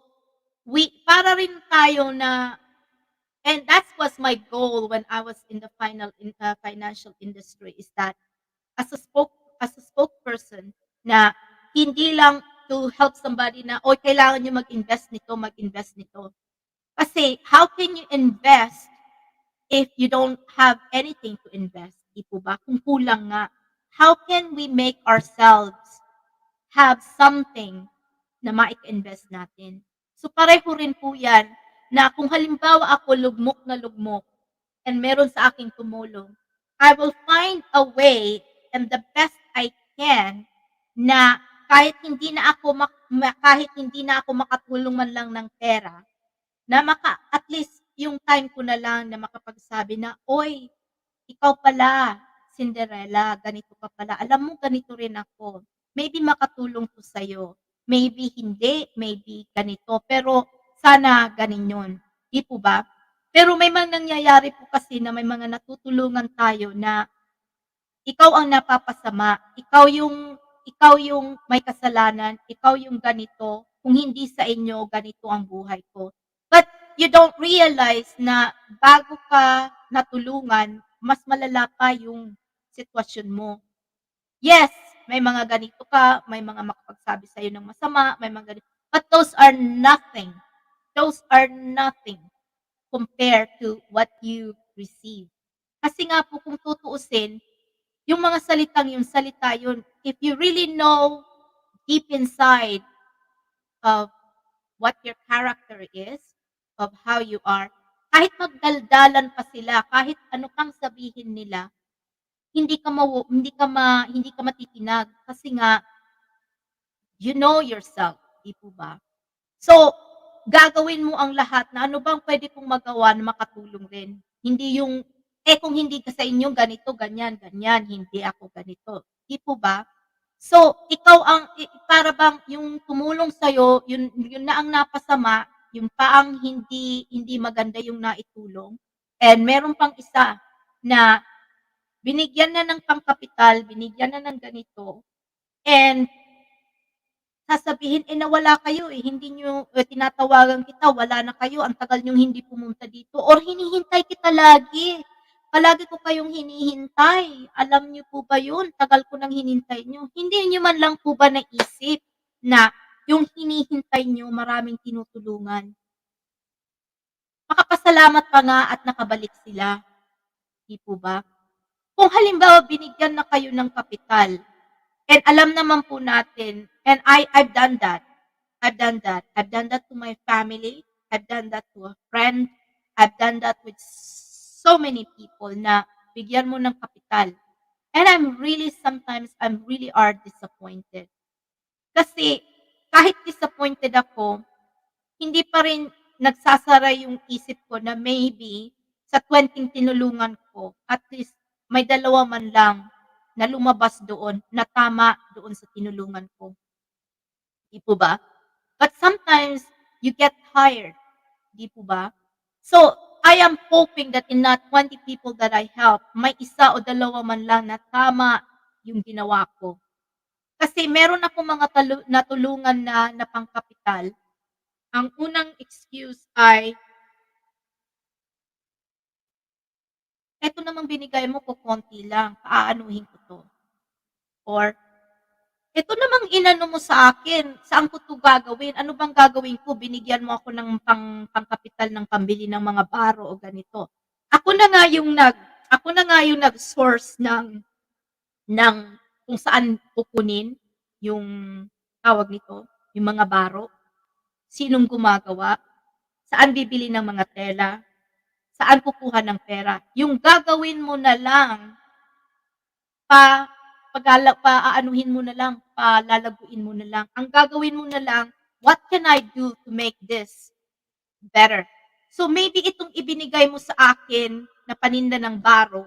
para rin tayo na, And that was my goal when I was in the financial industry, is that as a spokesperson, na hindi lang to help somebody na, "Oy, kailangan niyo mag-invest nito, mag-invest nito." Kasi how can you invest if you don't have anything to invest, 'di po ba? Kung kulang nga. How can we make ourselves have something na maika-invest natin? So pareho rin po 'yan, na kung halimbawa ako lugmok na lugmok and meron sa aking tumulong, I will find a way and the best I can na kahit hindi na ako kahit hindi na ako makatulong man lang ng pera, na at least yung time ko na lang na makapagsabi na, "Oy, ikaw pala, Cinderella, ganito ka pala. Alam mo, ganito rin ako. Maybe makatulong 'to sa'yo. Maybe hindi, maybe ganito. Pero sana ganinyon." 'Di po ba? Pero may mga nangyayari po kasi na may mga natutulungan tayo na ikaw ang napapasama, ikaw yung may kasalanan, ikaw yung ganito, kung hindi sa inyo, ganito ang buhay ko. But you don't realize na bago ka natulungan, mas malala pa yung sitwasyon mo. Yes, may mga ganito ka, may mga makapagsabi sa'yo ng masama, may mga ganito. But those are nothing. Those are nothing compared to what you receive. Kasi nga po kung tutuusin, yung mga salitang yun, salita yun, if you really know deep inside of what your character is, of how you are, kahit magdaldalan pa sila, kahit ano pang sabihin nila, hindi ka matitinag kasi nga you know yourself, di po ba? So, gagawin mo ang lahat na ano bang pwede kong magawa na makatulong rin. Hindi yung, kung hindi ka sa inyo ganito, ganyan, ganyan, hindi ako ganito. Di po ba? So, ikaw ang, para bang yung tumulong sa'yo, yun na ang napasama, yung pa ang hindi maganda yung naitulong. And meron pang isa na binigyan na ng pangkapital, binigyan na ng ganito, and sasabihin, nawala kayo, hindi niyo tinatawagan kita, wala na kayo, ang tagal niyong hindi pumunta dito, or hinihintay kita lagi. Palagi ko kayong hinihintay. Alam niyo po ba yun? Tagal ko nang hinintay niyo. Hindi niyo man lang po ba naisip na yung hinihintay niyo, maraming tinutulungan? Makapasalamat pa nga at nakabalik sila. Di po ba? Kung halimbawa binigyan na kayo ng kapital, and alam naman po natin, and I've done that. I've done that. I've done that to my family. I've done that to a friend. I've done that with so many people na bigyan mo ng kapital. And sometimes I'm really are disappointed. Kasi kahit disappointed ako, hindi pa rin nagsasara yung isip ko na maybe sa 20 tinulungan ko, at least may dalawa man lang na lumabas doon, na tama doon sa tinulungan ko. Di po ba? But sometimes, you get tired. Di po ba? So, I am hoping that in that 20 people that I help, may isa o dalawa man lang na tama yung ginawa ko. Kasi meron ako mga natulungan na pangkapital. Ang unang excuse ay, eto namang binigay mo ko konti lang, paaanuhin ko to. Or, ito namang inano mo sa akin, saan ko 'to gagawin? Ano bang gagawin ko? Binigyan mo ako ng pangkapital ng pambili ng mga baro o ganito. Ako na nga yung nag-source ng kung saan kukunin yung tawag nito, yung mga baro. Sinong gumagawa? Saan bibili ng mga tela? Saan kukuha ng pera? Yung gagawin mo na lang, paaanuhin mo na lang, palalaguin mo na lang. Ang gagawin mo na lang, what can I do to make this better? So maybe itong ibinigay mo sa akin na paninda ng baro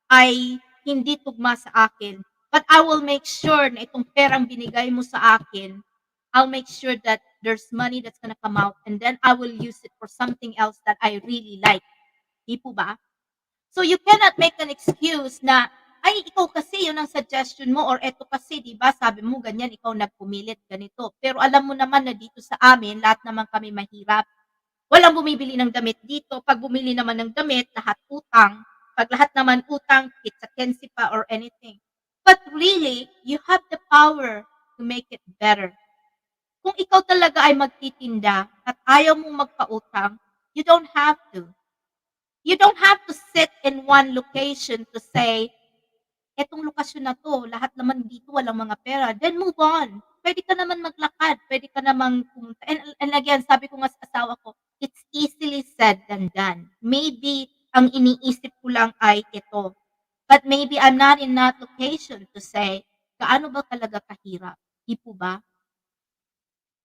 ay hindi tugma sa akin. But I will make sure na itong perang binigay mo sa akin, I'll make sure that there's money that's gonna come out, and then I will use it for something else that I really like. Di po ba? So you cannot make an excuse na, ay, ikaw kasi yun ang suggestion mo, or eto kasi, di ba, sabi mo ganyan, ikaw nagpumilit, ganito. Pero alam mo naman na dito sa amin, lahat naman kami mahirap. Walang bumibili ng damit dito. Pag bumili naman ng damit, lahat utang. Pag lahat naman utang, it's a kensi pa or anything. But really, you have the power to make it better. Kung ikaw talaga ay magtitinda at ayaw mong magpautang, you don't have to. You don't have to sit in one location to say, etong lokasyon na to, lahat naman dito walang mga pera. Then move on. Pwede ka naman maglakad. Pwede ka naman pumunta. And again, sabi ko nga sa asawa ko, it's easily said than done. Maybe ang iniisip ko lang ay ito. But maybe I'm not in that location to say, gaano ba talaga kahirap? Di po ba?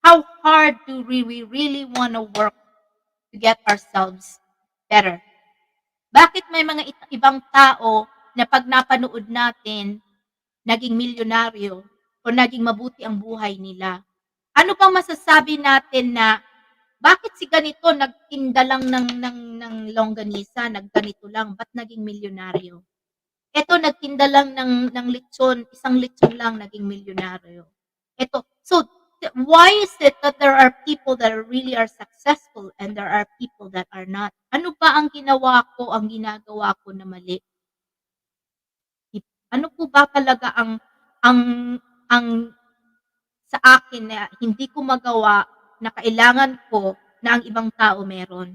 How hard do we really want to work to get ourselves better? Bakit may mga ibang tao na pag napanood natin, naging milyonaryo o naging mabuti ang buhay nila? Ano bang masasabi natin na bakit si ganito nagtinda lang ng longganisa, nagganito lang, ba't naging milyonaryo? Eto nagtinda lang ng lechon, isang lechon lang naging milyonaryo. Eto, so why is it that there are people that really are successful and there are people that are not? Ano ba ang ginawa ko, ang ginagawa ko na mali? Ano po ba talaga ang sa akin na hindi ko magawa na kailangan ko na ang ibang tao meron?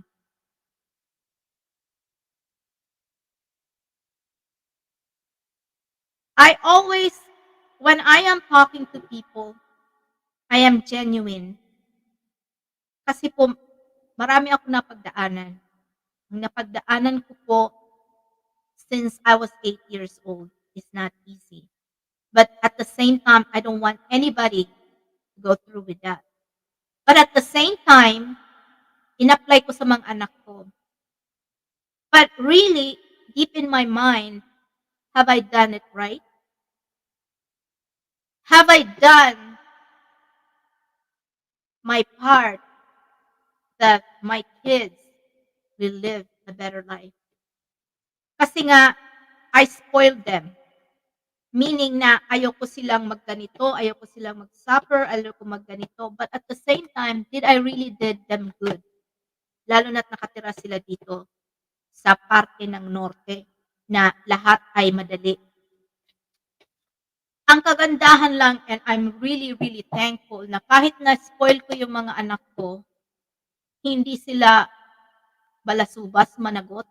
I always, when I am talking to people, I am genuine. Kasi po, marami ako napagdaanan. Ang napagdaanan ko po since I was 8 years old is not easy. But at the same time, I don't want anybody to go through with that. But at the same time, in-apply ko sa mga anak ko. But really, deep in my mind, have I done it right? Have I done my part that my kids will live a better life? Kasi nga, I spoiled them. Meaning na ayoko silang magganito, ayoko silang mag-suffer, ayoko magganito. But at the same time, did I really did them good? Lalo na't nakatira sila dito sa parte ng norte na lahat ay madali. Ang kagandahan lang, and I'm really, really thankful na kahit na-spoil ko yung mga anak ko, hindi sila balasubas, managot.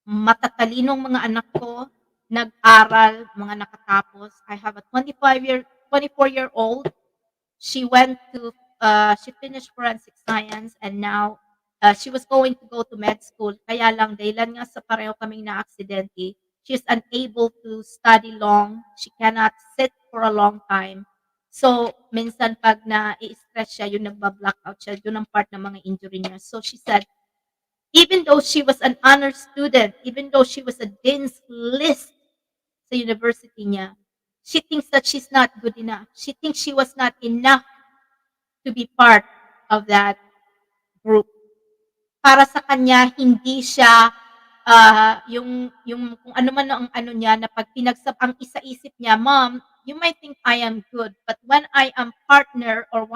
Matatalinong mga anak ko, nag-aral, mga nakatapos. I have a 24-year-old. She went to, she finished forensic science and now she was going to go to med school. Kaya lang, dahilan nga sa pareho kaming na-aksidente, she's unable to study long. She cannot sit for a long time. So, minsan pag na-i-stress siya, yung nagba-blackout siya, yun ang part ng mga injury niya. So, she said, even though she was an honor student, even though she was a dean's list sa university niya, she thinks that she's not good enough. She thinks she was not enough to be part of that group. Para sa kanya, hindi siya yung kung ano man ang ano niya na pag ang isa-isip niya, Mom, you might think I am good, but when I am partner or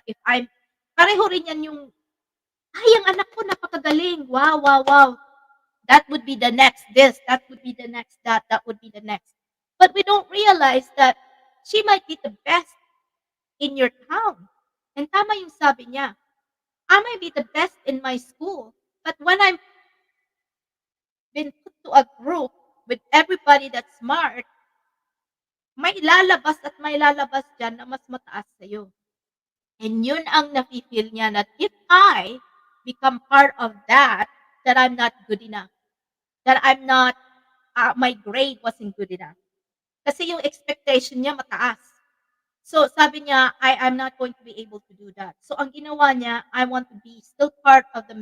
if I'm, pareho rin yan yung, ay, ang anak ko napakagaling. Wow, wow, wow. That would be the next this, that would be the next that would be the next. But we don't realize that she might be the best in your town. And tama yung sabi niya. I might be the best in my school, but when I'm been put to a group with everybody that's smart, may lalabas at may lalabas dyan na mas mataas sa'yo. And yun ang nafe-feel niya na if I become part of that I'm not good enough. That I'm not, my grade wasn't good enough. Kasi yung expectation niya mataas. So, sabi niya, I'm not going to be able to do that. So, ang ginawa niya, I want to be still part of the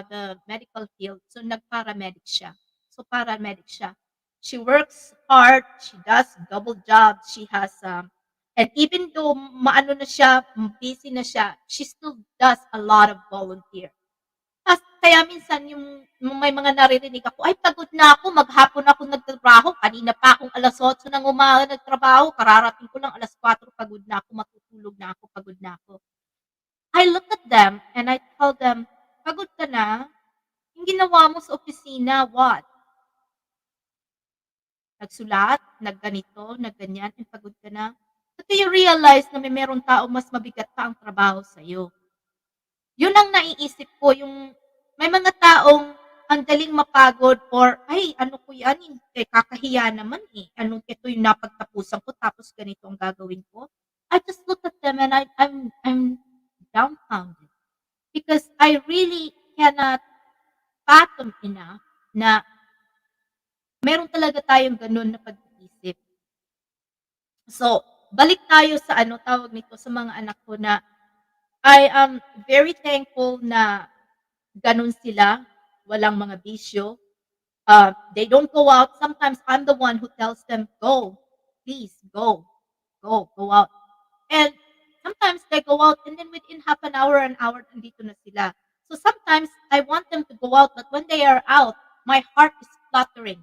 the medical field. So, nag-paramedic siya. So, paramedic siya. She works hard. She does double jobs. She has, and even though maano na siya, busy na siya, she still does a lot of volunteer. Kaya minsan yung may mga naririnig ako, ay pagod na ako, maghapon ako nagtrabaho, kanina pa akong 8:00 ng umaga nagtrabaho, kararating ko lang 4:00, pagod na ako, matutulog na ako, pagod na ako. I look at them and I tell them, pagod ka na? Yung ginawa mo sa opisina, what? Nagsulat, nagganito, nagganyan, and pagod ka na? But do you realize na may merong tao mas mabigat pa ang trabaho sa'yo? Yun ang naiisip ko, yung may mga taong ang daling mapagod or, ay, ano ko yan, kakahiya naman eh. Ito yung napagtapusan ko, tapos ganito ang gagawin ko. I just look at them and I'm dumbfounded. Because I really cannot fathom enough na meron talaga tayong ganun na pag-iisip. So, balik tayo sa tawag nito, sa mga anak ko na I am very thankful na ganun sila, walang mga bisyo. They don't go out. Sometimes I'm the one who tells them, go, please, go out. And sometimes they go out and then within half an hour, nandito na sila. So sometimes I want them to go out, but when they are out, my heart is fluttering.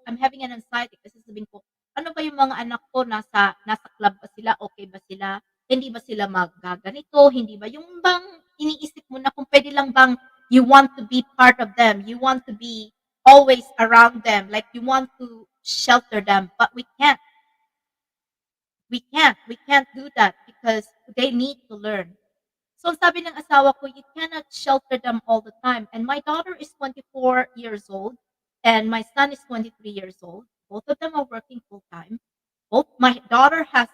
I'm having an anxiety kasi sabihin ko, ano ba yung mga anak ko, nasa club ba sila, okay ba sila, hindi ba sila magaganito, hindi ba, yung bang iniisip mo na kung pwede lang bang you want to be part of them, you want to be always around them, like you want to shelter them, but we can't. We can't do that because they need to learn. So sabi ng asawa ko, you cannot shelter them all the time. And my daughter is 24 years old and my son is 23 years old. Both of them are working full time. My daughter has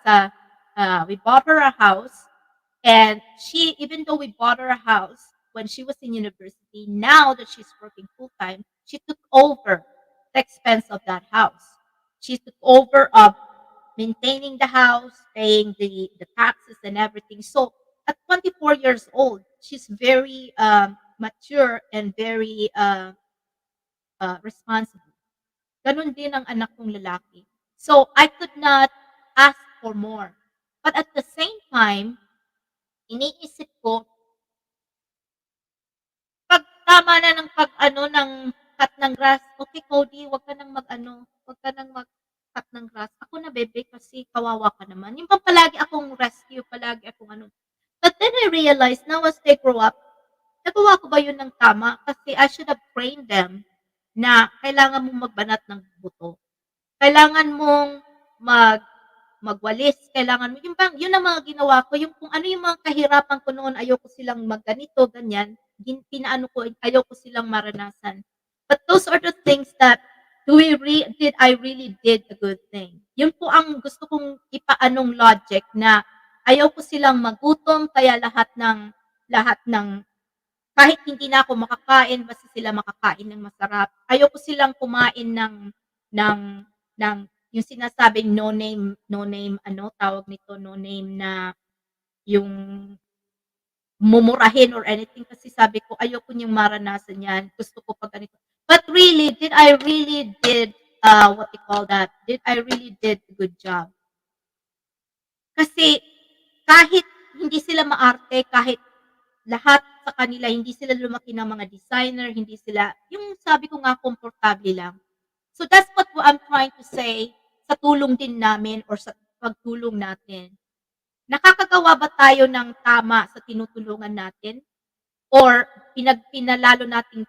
we bought her a house, and even though we bought her a house when she was in university, now that she's working full time, she took over the expense of that house. She took over of maintaining the house, paying the taxes and everything. So at 24 years old, she's very mature and very responsible. Ganun din ang anak kong lalaki. So I could not ask for more. But at the same time, iniisip ko, pag tama na ng ng cut ng grass, okay Cody, wag ka nang mag-cut ng grass. Ako na bebe kasi kawawa ka naman. Yung palagi akong rescue, palagi akong But then I realized now as they grow up, nagawa ko ba yun ng tama? Kasi I should have trained them na kailangan mong magbanat ng buto. Kailangan mong magwalis, kailangan mo, yun ang mga ginawa ko, yung kung ano yung mga kahirapan ko noon, ayoko silang magganito, ganyan, ayoko silang maranasan. But those are the things that I really did a good thing. Yun po ang gusto kong ipaanong logic na ayoko silang magutom, kaya lahat ng kahit hindi na ako makakain, basta sila makakain ng masarap. Ayoko silang kumain ng yung sinasabing no name, tawag nito, no name na yung mumurahin or anything kasi sabi ko ayoko niyang maranasan yan. Gusto ko pag ganito. But really, did I really did what you call that? Did I really did a good job? Kasi kahit hindi sila maarte, kahit lahat sa kanila, hindi sila lumaki ng mga designer, hindi sila, yung sabi ko nga, komportable lang. So that's what I'm trying to say sa tulong din namin or sa pagtulong natin. Nakakagawa ba tayo ng tama sa tinutulungan natin? Or pinalalo natin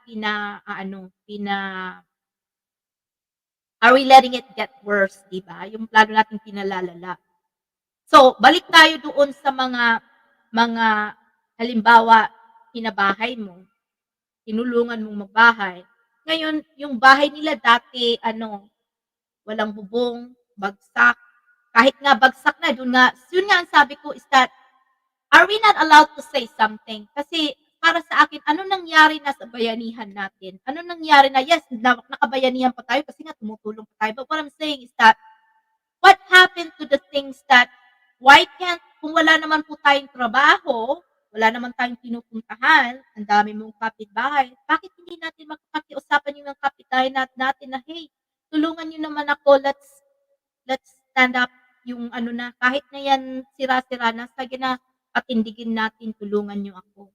are we letting it get worse, di ba? Yung lalo natin pinalalala. So, balik tayo doon sa mga halimbawa, pinabahay mo, tinulungan mong magbahay. Ngayon, yung bahay nila dati, walang bubong, bagsak. Kahit nga bagsak na, yun nga ang sabi ko is that, are we not allowed to say something? Kasi para sa akin, ano nangyari na sa bayanihan natin? Ano nangyari na, yes, nakabayanihan pa tayo kasi nga tumutulong pa tayo. But what I'm saying is that, what happened to the things that, kung wala naman po tayong trabaho, wala naman tayong pinupuntahan, ang dami mong kapitbahay, bakit hindi natin magpakiusapan yung mga kapitbahay natin na, hey, tulungan nyo naman ako, let's stand up yung kahit na yan sira-sira na, sige na, patindigin natin, tulungan nyo ako.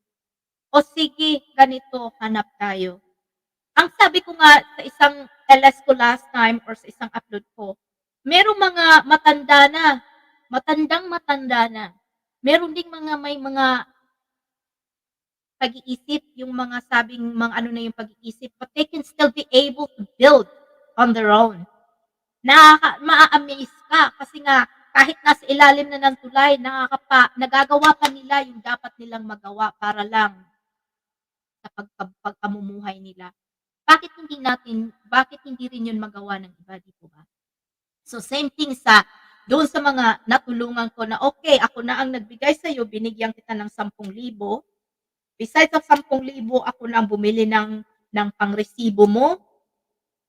O sige, ganito, hanap tayo. Ang sabi ko nga sa isang LS ko last time or sa isang upload ko, merong mga matanda na, matanda na. Meron ding may mga pag-iisip, yung mga sabing mga ano na yung pag-iisip, but they can still be able to build on their own. Maa-amaze ka kasi nga kahit nasa ilalim na ng tulay, nagagawa pa nila yung dapat nilang magawa para lang sa pagpamumuhay nila. Bakit hindi rin yun magawa ng iba, di po ba? So same thing doon sa mga natulungan ko na, okay, ako na ang nagbigay sa'yo, binigyan kita ng 10,000. Besides of 10,000, ako na ang bumili ng pangresibo mo,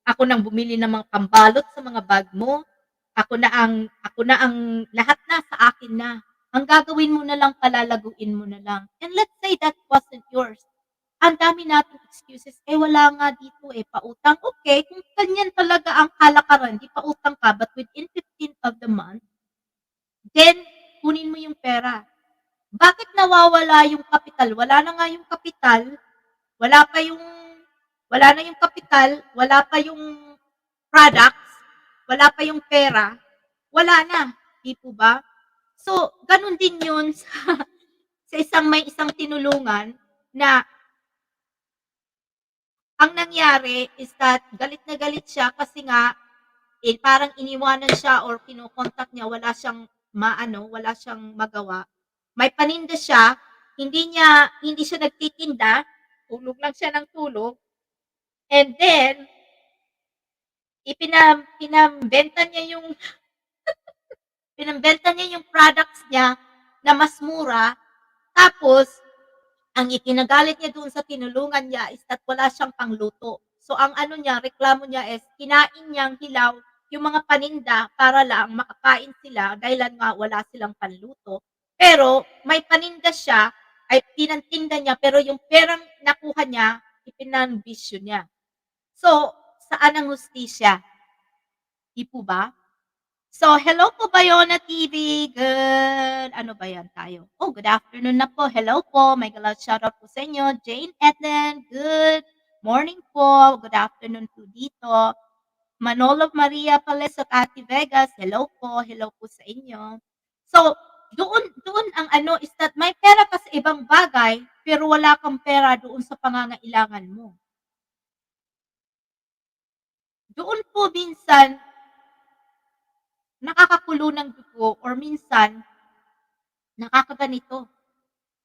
ako nang bumili ng mga pambalot sa mga bag mo, ako na ang lahat na sa akin na. Ang gagawin mo na lang, palalaguin mo na lang. And let's say that wasn't yours. Ang dami nating excuses, wala nga dito pautang. Okay, kung ganyan talaga ang kalakaran, di pautang ka, but within 15th of the month, then, kunin mo yung pera. Bakit nawawala yung kapital? Wala na nga yung kapital, wala na yung kapital, wala pa yung products, wala pa yung pera, wala na. Di po ba? So, ganun din yun sa may isang tinulungan na ang nangyari is that galit na galit siya kasi nga parang iniwanan siya or kinokontak niya, wala siyang magawa. May paninda siya, hindi siya nagtitinda, tulog lang siya ng tulog. And then pinambenta niya yung products niya na mas mura, tapos ang ikinagalit niya doon sa tinulungan niya is that wala siyang pangluto. So, ang reklamo niya is, kinain niyang hilaw yung mga paninda para lang makakain sila dahil nga wala silang panluto. Pero, may paninda siya, ay pinantinda niya, pero yung perang nakuha niya, ipinambisyo niya. So, saan ang hustisya? Di po ba? So, hello po, Bayona TV. Good. Ano ba yan tayo? Oh, good afternoon na po. Hello po. May galad shoutout po sa inyo. Jane Eden. Good morning po. Good afternoon po dito. Manolo Maria Pales at Ate Vegas. Hello po. Hello po sa inyo. So, doon ang is that may pera ka sa ibang bagay, pero wala kang pera doon sa pangangailangan mo. Doon po minsan, nakakakulo ng dugo or minsan, nakakaganito.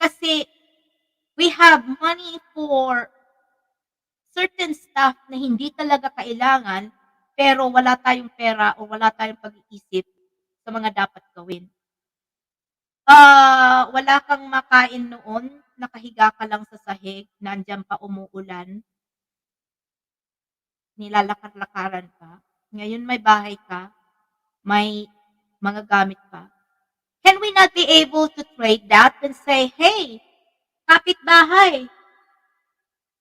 Kasi, we have money for certain stuff na hindi talaga kailangan, pero wala tayong pera o wala tayong pag-iisip sa mga dapat gawin. Wala kang makain noon, nakahiga ka lang sa sahig, nandiyan pa umuulan, nilalakar-lakaran ka. Ngayon may bahay ka, may mga gamit pa. Can we not be able to trade that and say, hey, kapitbahay,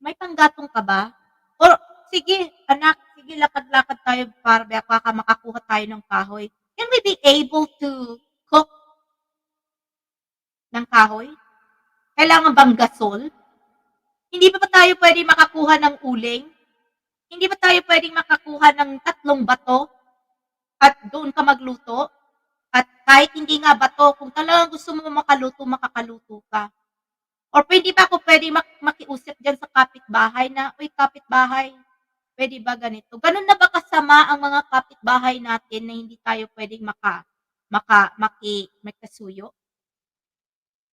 may panggatong ka ba? Or, sige, anak, sige, lakad-lakad tayo para baka makakuha tayo ng kahoy. Can we be able to cook ng kahoy? Kailangan bang gasol? Hindi ba tayo pwede makakuha ng uling? Hindi ba tayo pwedeng makakuha ng 3 bato at doon ka magluto? At kahit hindi nga bato, kung talagang gusto mo makakaluto ka. Or pwede ba ako makiusap dyan sa kapitbahay na, uy, kapitbahay, pwede ba ganito? Ganun na ba kasama ang mga kapitbahay natin na hindi tayo pwedeng makasuyo?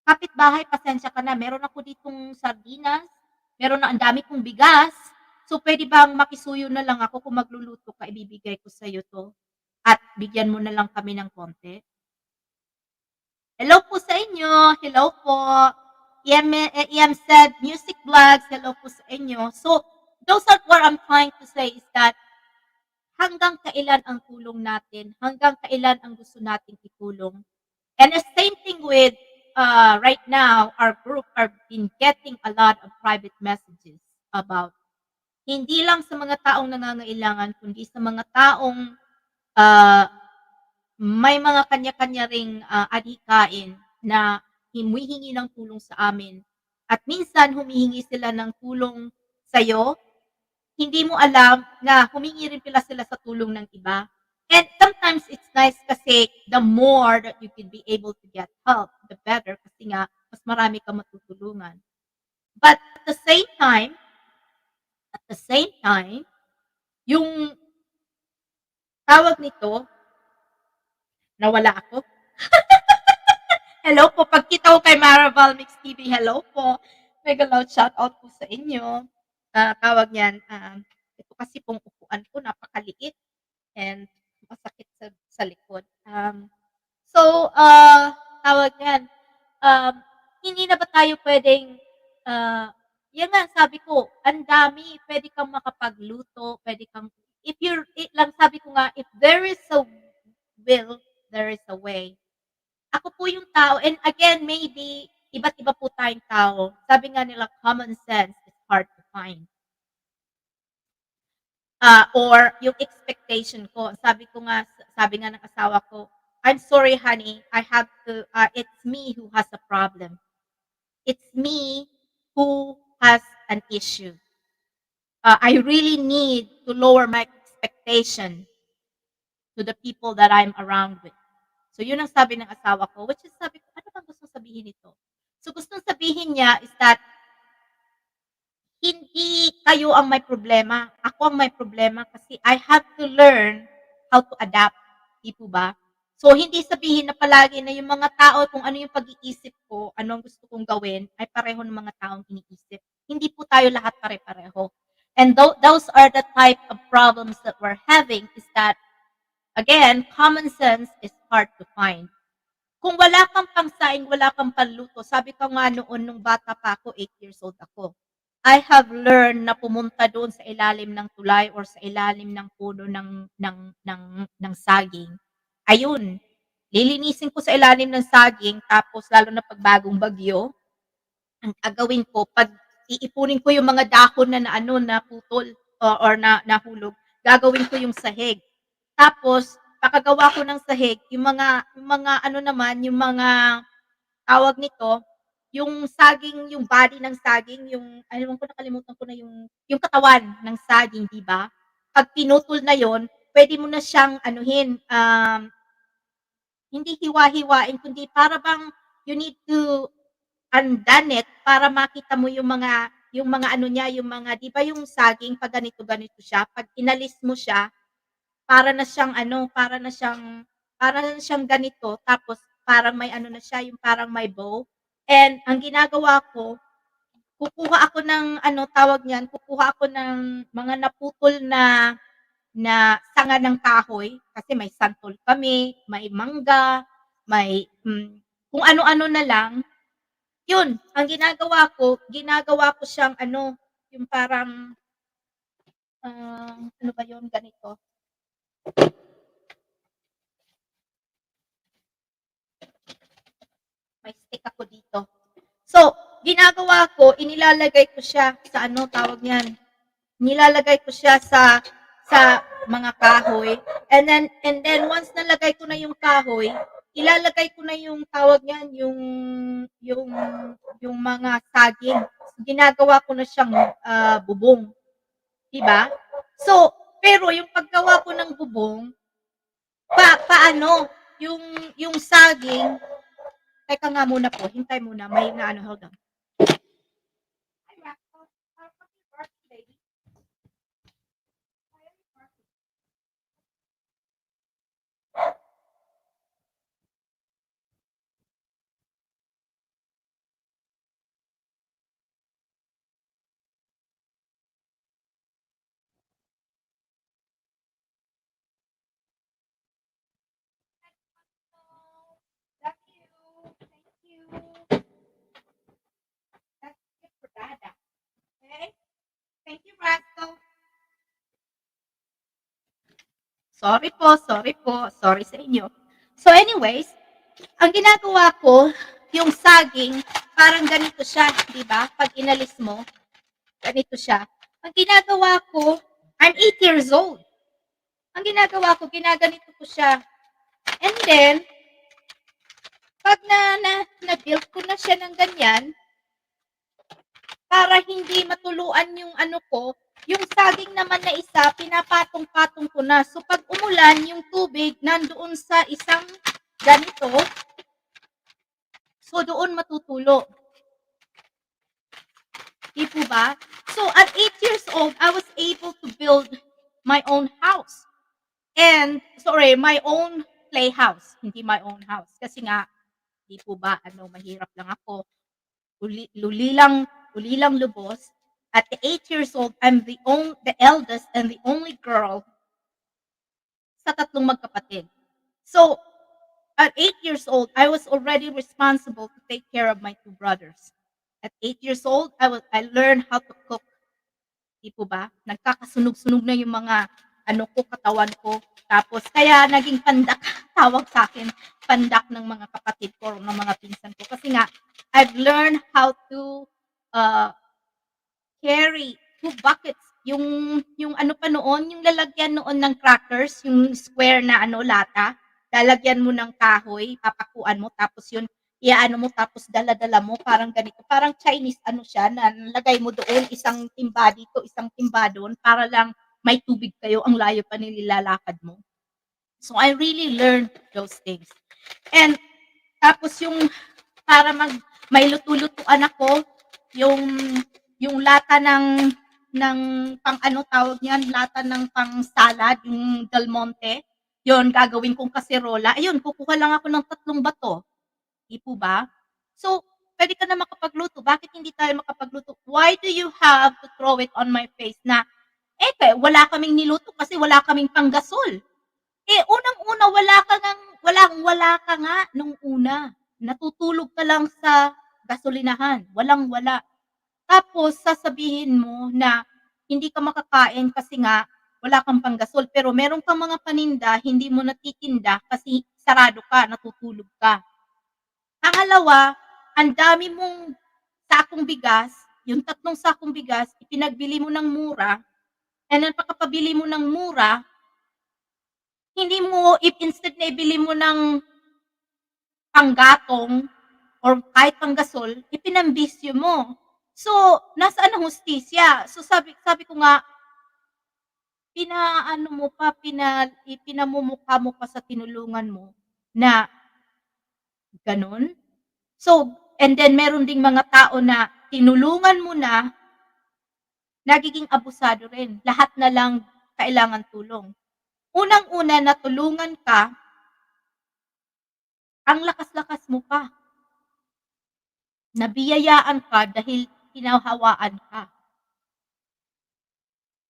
Kapitbahay, pasensya ka na, meron ako ditong sardinas, meron na ang dami kong bigas, so pwede bang makisuyo na lang ako kung magluluto ka, ibibigay ko sa'yo to, at bigyan mo na lang kami ng konti? Hello po sa inyo, hello po. EM said, music vlogs, hello po sa inyo. So, those are what I'm trying to say is that hanggang kailan ang tulong natin, hanggang kailan ang gusto nating itulong. And the same thing with right now, our group are been getting a lot of private messages about hindi lang sa mga taong nangangailangan, kundi sa mga taong may mga kanya-kanya ring adhikain na humihingi ng tulong sa amin. At minsan humihingi sila ng tulong sa'yo, hindi mo alam na humingi rin pala sila sa tulong ng iba. And sometimes it's nice kasi the more that you can be able to get help, the better. Kasi nga, mas marami ka matutulungan. But at the same time, yung tawag nito, nawala ako. Hello po, pagkita ko kay Maraval Mix TV, hello po. Mega loud shout out po sa inyo. Tawag niyan, ito kasi pong upuan ko, napakaliit and masakit sa likod. Tawag niyan, um, hindi na ba tayo pwedeng, yan nga, sabi ko, ang dami, pwede kang makapagluto, pwede kang, sabi ko nga, if there is a will, there is a way. Ako po yung tao, and again, maybe, iba't iba po tayong tao. Sabi nga nila, common sense is hard to find. Or yung expectation ko, sabi nga ng asawa ko, I'm sorry, honey, I have to, it's me who has a problem. It's me who has an issue. I really need to lower my expectation to the people that I'm around with. So, yun ang sabi ng asawa ko, which is sabi ko, ano bang gusto sabihin nito? So, gustong sabihin niya is that, hindi kayo ang may problema, ako ang may problema kasi I have to learn how to adapt. Di po ba? So, hindi sabihin na palagi na yung mga tao, kung ano yung pag-iisip ko, ano ang gusto kong gawin, ay pareho ng mga taong iniisip. Hindi po tayo lahat pare-pareho. And those are the type of problems that we're having is that, again, common sense is hard to find. Kung wala kang pangsaing, wala kang panluto, sabi ko nga noon nung bata pa ako, 8 years old ako, I have learned na pumunta doon sa ilalim ng tulay or sa ilalim ng puno ng saging. Ayun, lilinisin ko sa ilalim ng saging, tapos lalo na pag bagong bagyo, ang gagawin ko, pag iipunin ko yung mga dahon na naputol or nahulog, gagawin ko yung sahig. Tapos, pakagawa ko ng sahig, yung mga tawag nito, yung saging, yung body ng saging, nakalimutan ko na yung katawan ng saging, di ba? Pag pinutol na yon, pwede mo na siyang hindi hiwa-hiwain, kundi para bang you need to undone it para makita mo yung mga di ba yung saging pag ganito siya, pag inalis mo siya, para na siyang ganito, tapos parang may na siya, yung parang may bow. And ang ginagawa ko, kukuha ako ng kukuha ako ng mga naputol na sanga ng kahoy, kasi may santol kami, may mangga, may kung ano-ano na lang. Yun, ang ginagawa ko siyang yung parang, ano ba yun, ganito. May stick ako dito. So, ginagawa ko, inilalagay ko siya sa tawag niyan. Nilalagay ko siya sa mga kahoy. And then once nalagay ko na yung kahoy, ilalagay ko na yung tawag niyan, yung mga saging. Ginagawa ko na siyang bubong. Diba? So, pero yung paggawa ko ng bubong, paano? Yung saging, teka nga muna po, hintay muna, may hold on. Thank you, Rascal. Sorry po. Sorry sa inyo. So anyways, ang ginagawa ko, yung saging, parang ganito siya, di ba? Pag inalis mo, ganito siya. Ang ginagawa ko, I'm 8 years old. Ang ginagawa ko, ginaganito ko siya. And then, pag na-build ko na siya ng ganyan, para hindi matuluan yung yung saging naman na isa, pinapatong-patong ko na. So, pag umulan, yung tubig nandoon sa isang ganito, so doon matutulo. Di po ba? So, at 8 years old, I was able to build my own house. And, sorry, my own playhouse. Hindi my own house. Kasi nga, di po ba, mahirap lang ako. Uli lang lubos. At 8 years old, I'm the eldest and the only girl sa tatlong magkapatid. So, at 8 years old, I was already responsible to take care of my 2 brothers. At 8 years old, I learned how to cook. Di po ba? Nagkakasunog-sunog na yung mga katawan ko. Tapos kaya naging pandak tawag sa akin, pandak ng mga kapatid ko, ng mga pinsan ko. Kasi nga, I've learned how to carry 2 buckets. Yung pa noon, yung lalagyan noon ng crackers, yung square na lata, lalagyan mo ng kahoy, papakuan mo, tapos yun, iaano mo, tapos dala-dala mo, parang ganito. Parang Chinese siya, na nalagay mo doon, isang timba dito, isang timba doon, para lang may tubig kayo, ang layo pa nilalakad mo. So, I really learned those things. And, tapos para may luto-lutuan ako, yung lata ng pang tawag niyan, lata ng pang salad, yung Del Monte, yun, gagawin kong kaserola. Ayun, kukuha lang ako ng 3 bato. Di po ba? So, pwede ka na makapagluto. Bakit hindi tayo makapagluto? Why do you have to throw it on my face na, wala kaming niluto kasi wala kaming panggasol. Unang-una, wala ka nga nung una. Natutulog ka lang sa gasolinahan. Walang-wala. Tapos, sasabihin mo na hindi ka makakain kasi nga wala kang panggasol. Pero meron kang mga paninda, hindi mo natitinda kasi sarado ka, natutulog ka. Pangalawa, ang dami mong sakong bigas, yung 3 sakong bigas, ipinagbili mo ng mura, and then pagkapabili mo ng mura, hindi mo, if instead na ibili mo ng panggatong or kahit panggasol, ipinambisyo mo. So, nasaan ang hustisya? So, sabi ko nga, pinamumukha mo pa sa tinulungan mo na ganun. So, and then meron ding mga tao na tinulungan mo na, nagiging abusado rin. Lahat na lang kailangan tulong. Unang-una, natulungan ka, ang lakas-lakas mo pa. Nabiyayaan ka dahil pinahawaan ka.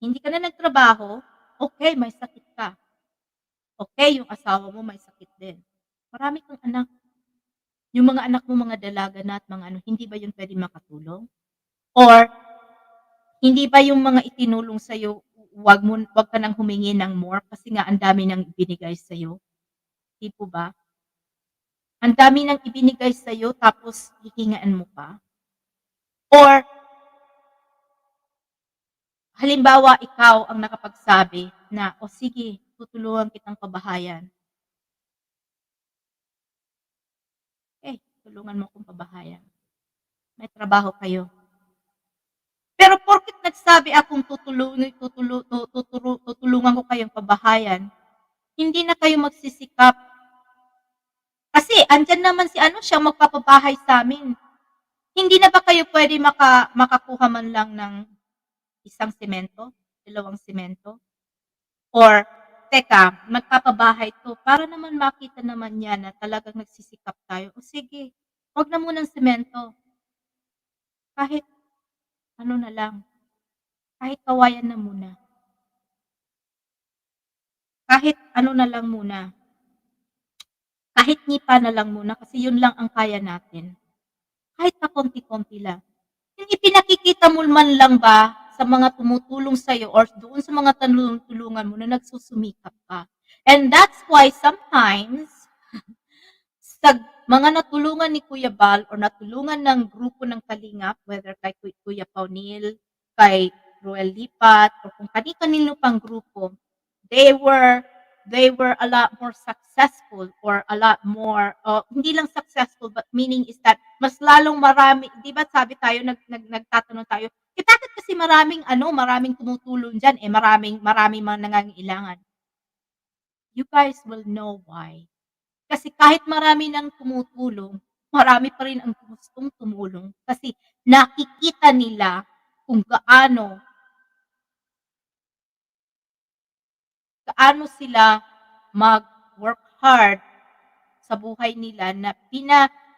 Hindi ka na nagtrabaho, okay, may sakit ka. Okay, yung asawa mo may sakit din. Marami kang anak. Yung mga anak mo, mga dalaga na at mga hindi ba yun pwede makatulong? Or, hindi ba yung mga itinulong sa'yo, wag ka nang humingi ng more kasi nga ang dami nang ibinigay sa'yo? Di po ba? Ang dami nang ibinigay sa'yo tapos hihingaan mo pa? Or, halimbawa, ikaw ang nakapagsabi na, o sige, tutulungan kitang pabahayan. Tulungan mo akong pabahayan. May trabaho kayo. Pero porket nagsabi akong tutulungan ko kayong pabahayan, hindi na kayo magsisikap. Kasi andyan naman siya magpapabahay sa amin. Hindi na ba kayo pwede makakuha man lang ng isang semento, 2 semento? Or, teka, magpapabahay to, para naman makita naman niya na talagang nagsisikap tayo. O sige, wag na munang semento. Kahit na lang. Kahit kawayan na muna. Kahit na lang muna. Kahit nipa na lang muna kasi yun lang ang kaya natin. Kahit pa konti-konti lang. Yung ipinakikita mo man lang ba sa mga tumutulong sa'yo or doon sa mga tulungan mo na nagsusumikap ka. And that's why sometimes, sa mga natulungan ni Kuya Bal or natulungan ng grupo ng Kalingap, whether kay Kuya Paunil, kay Ruel Lipat, o kung kani-kanino pang grupo, they were a lot more successful or a lot more, hindi lang successful, but meaning is that mas lalong marami, di ba sabi tayo, nagtatanong tayo, bakit kasi maraming tumutulong dyan, maraming mga nangangailangan. You guys will know why. Kasi kahit marami nang tumutulong, marami pa rin ang gustong tumulong kasi nakikita nila kung gaano sila mag-work hard sa buhay nila na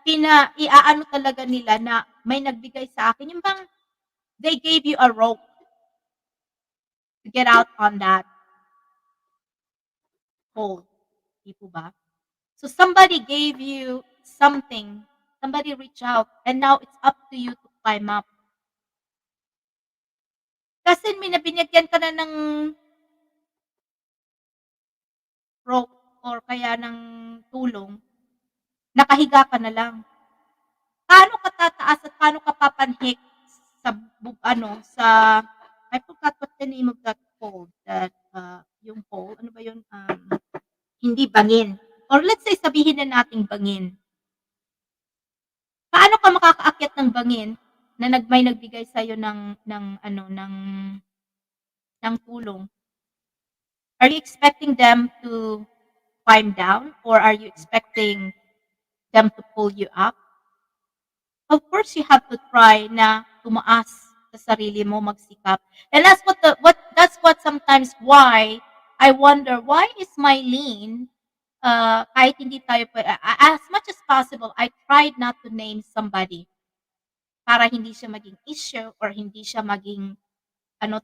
iaano talaga nila na may nagbigay sa akin. Yung bang they gave you a rope to get out on that hole. Di po ba? So somebody gave you something, somebody reached out, and now it's up to you to climb up. Kasi binigyan ka na ng rope or kaya ng tulong, nakahiga ka na lang. Paano ka tataas at paano ka papanhik sa sa I forgot what the name of that pole, that yung pole, ano ba yun? Hindi bangin. Or let's say sabihin na nating bangin. Paano ka makakaakyat ng bangin na may nagbigay sa iyo ng tulong? Are you expecting them to climb down or are you expecting them to pull you up? Of course, you have to try na tumaas sa sarili mo, magsikap. And that's what sometimes why I wonder, why is Mylene, kahit hindi tayo, as much as possible, I tried not to name somebody para hindi siya maging issue or hindi siya maging,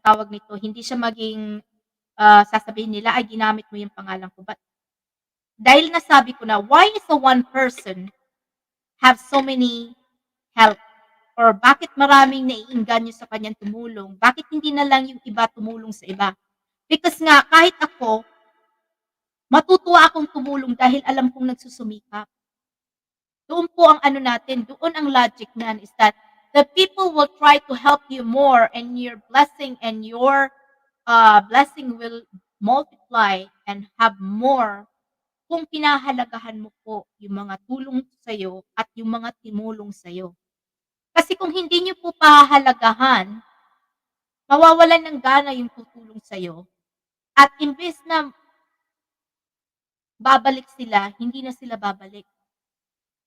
tawag nito, hindi siya maging, sasabihin nila, ay, ginamit mo yung pangalan ko. But, dahil nasabi ko na, why is the one person have so many help? Or bakit maraming naiinganyo sa kanyang tumulong? Bakit hindi na lang yung iba tumulong sa iba? Because nga, kahit ako, matutuwa akong tumulong dahil alam kong nagsusumikap. Doon po ang natin, doon ang logic nan is that the people will try to help you more and your blessing will multiply and have more kung pinahalagahan mo po yung mga tulong sa'yo at yung mga timulong sa'yo. Kasi kung hindi nyo po pahalagahan, mawawalan ng gana yung tutulong sa'yo. At imbes na babalik sila, hindi na sila babalik.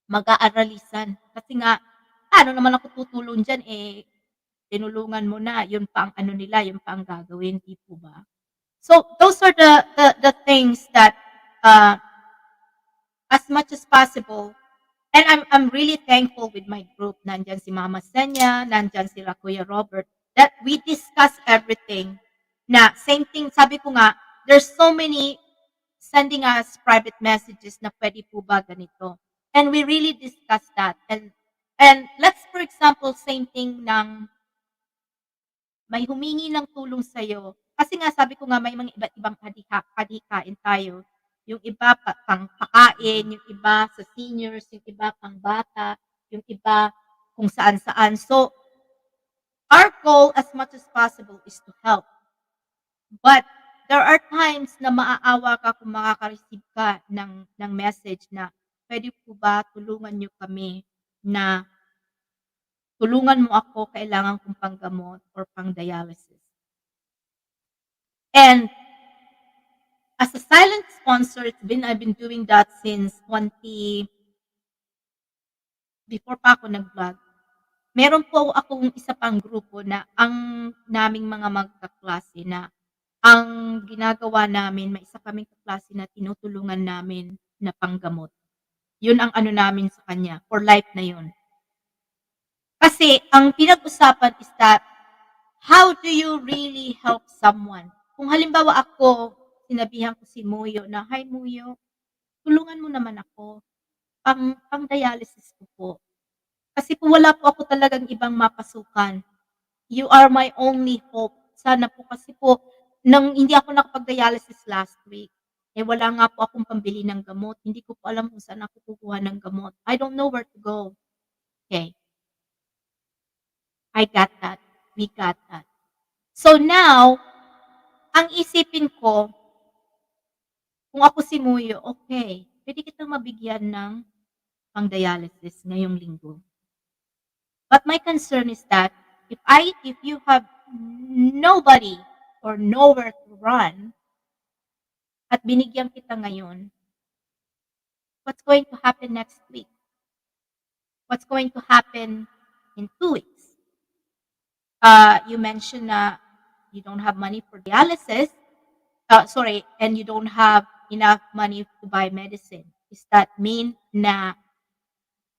Mag-aaralisan. Kasi nga, paano naman ako tutulong dyan, tinulungan mo na, yun pa ang nila, yun pa ang gagawin, di po ba? So, those are the things that, as much as possible, and I'm really thankful with my group. Nandyan si Mama Senya, nandyan si Kuya Robert, that we discuss everything. Na same thing, sabi ko nga, there's so many sending us private messages na pwede po ba ganito. And we really discuss that. And let's, for example, same thing ng may humingi ng tulong sa'yo. Kasi nga, sabi ko nga, may mga iba't ibang adhikain tayo. Yung iba pang pakain, yung iba sa seniors, yung iba pang bata, yung iba kung saan-saan. So, our goal as much as possible is to help. But, there are times na maaawa ka kung makaka-receive ka ng message na, pwede po ba tulungan nyo kami na tulungan mo ako, kailangan kong panggamot or pang-dialysis. And, as a silent sponsor, I've been doing that since before pa ako nag-vlog. Meron po akong isa pang grupo na ang naming mga magkaklase na ang ginagawa namin, may isa kaming kaklase na tinutulungan namin na panggamot. Yun ang namin sa kanya, for life na yun. Kasi ang pinag-usapan is that, how do you really help someone? Kung halimbawa ako, sinabihan ko si Muyo na, hi Muyo, tulungan mo naman ako. Pang-dialysis ko po. Kasi po wala po ako talagang ibang mapasukan. You are my only hope. Sana po kasi po, nang hindi ako nakapag-dialysis last week, wala nga po akong pambili ng gamot. Hindi ko po alam kung saan ako kukuha ng gamot. I don't know where to go. Okay. I got that. We got that. So now, ang isipin ko, kung ako si Muyo, okay, pwede kitang mabigyan ng pang-dialysis ngayong linggo. But my concern is that, if you have nobody or nowhere to run, at binigyan kita ngayon, what's going to happen next week? What's going to happen in 2 weeks? you mentioned na you don't have money for dialysis, and you don't have enough money to buy medicine. Does that mean na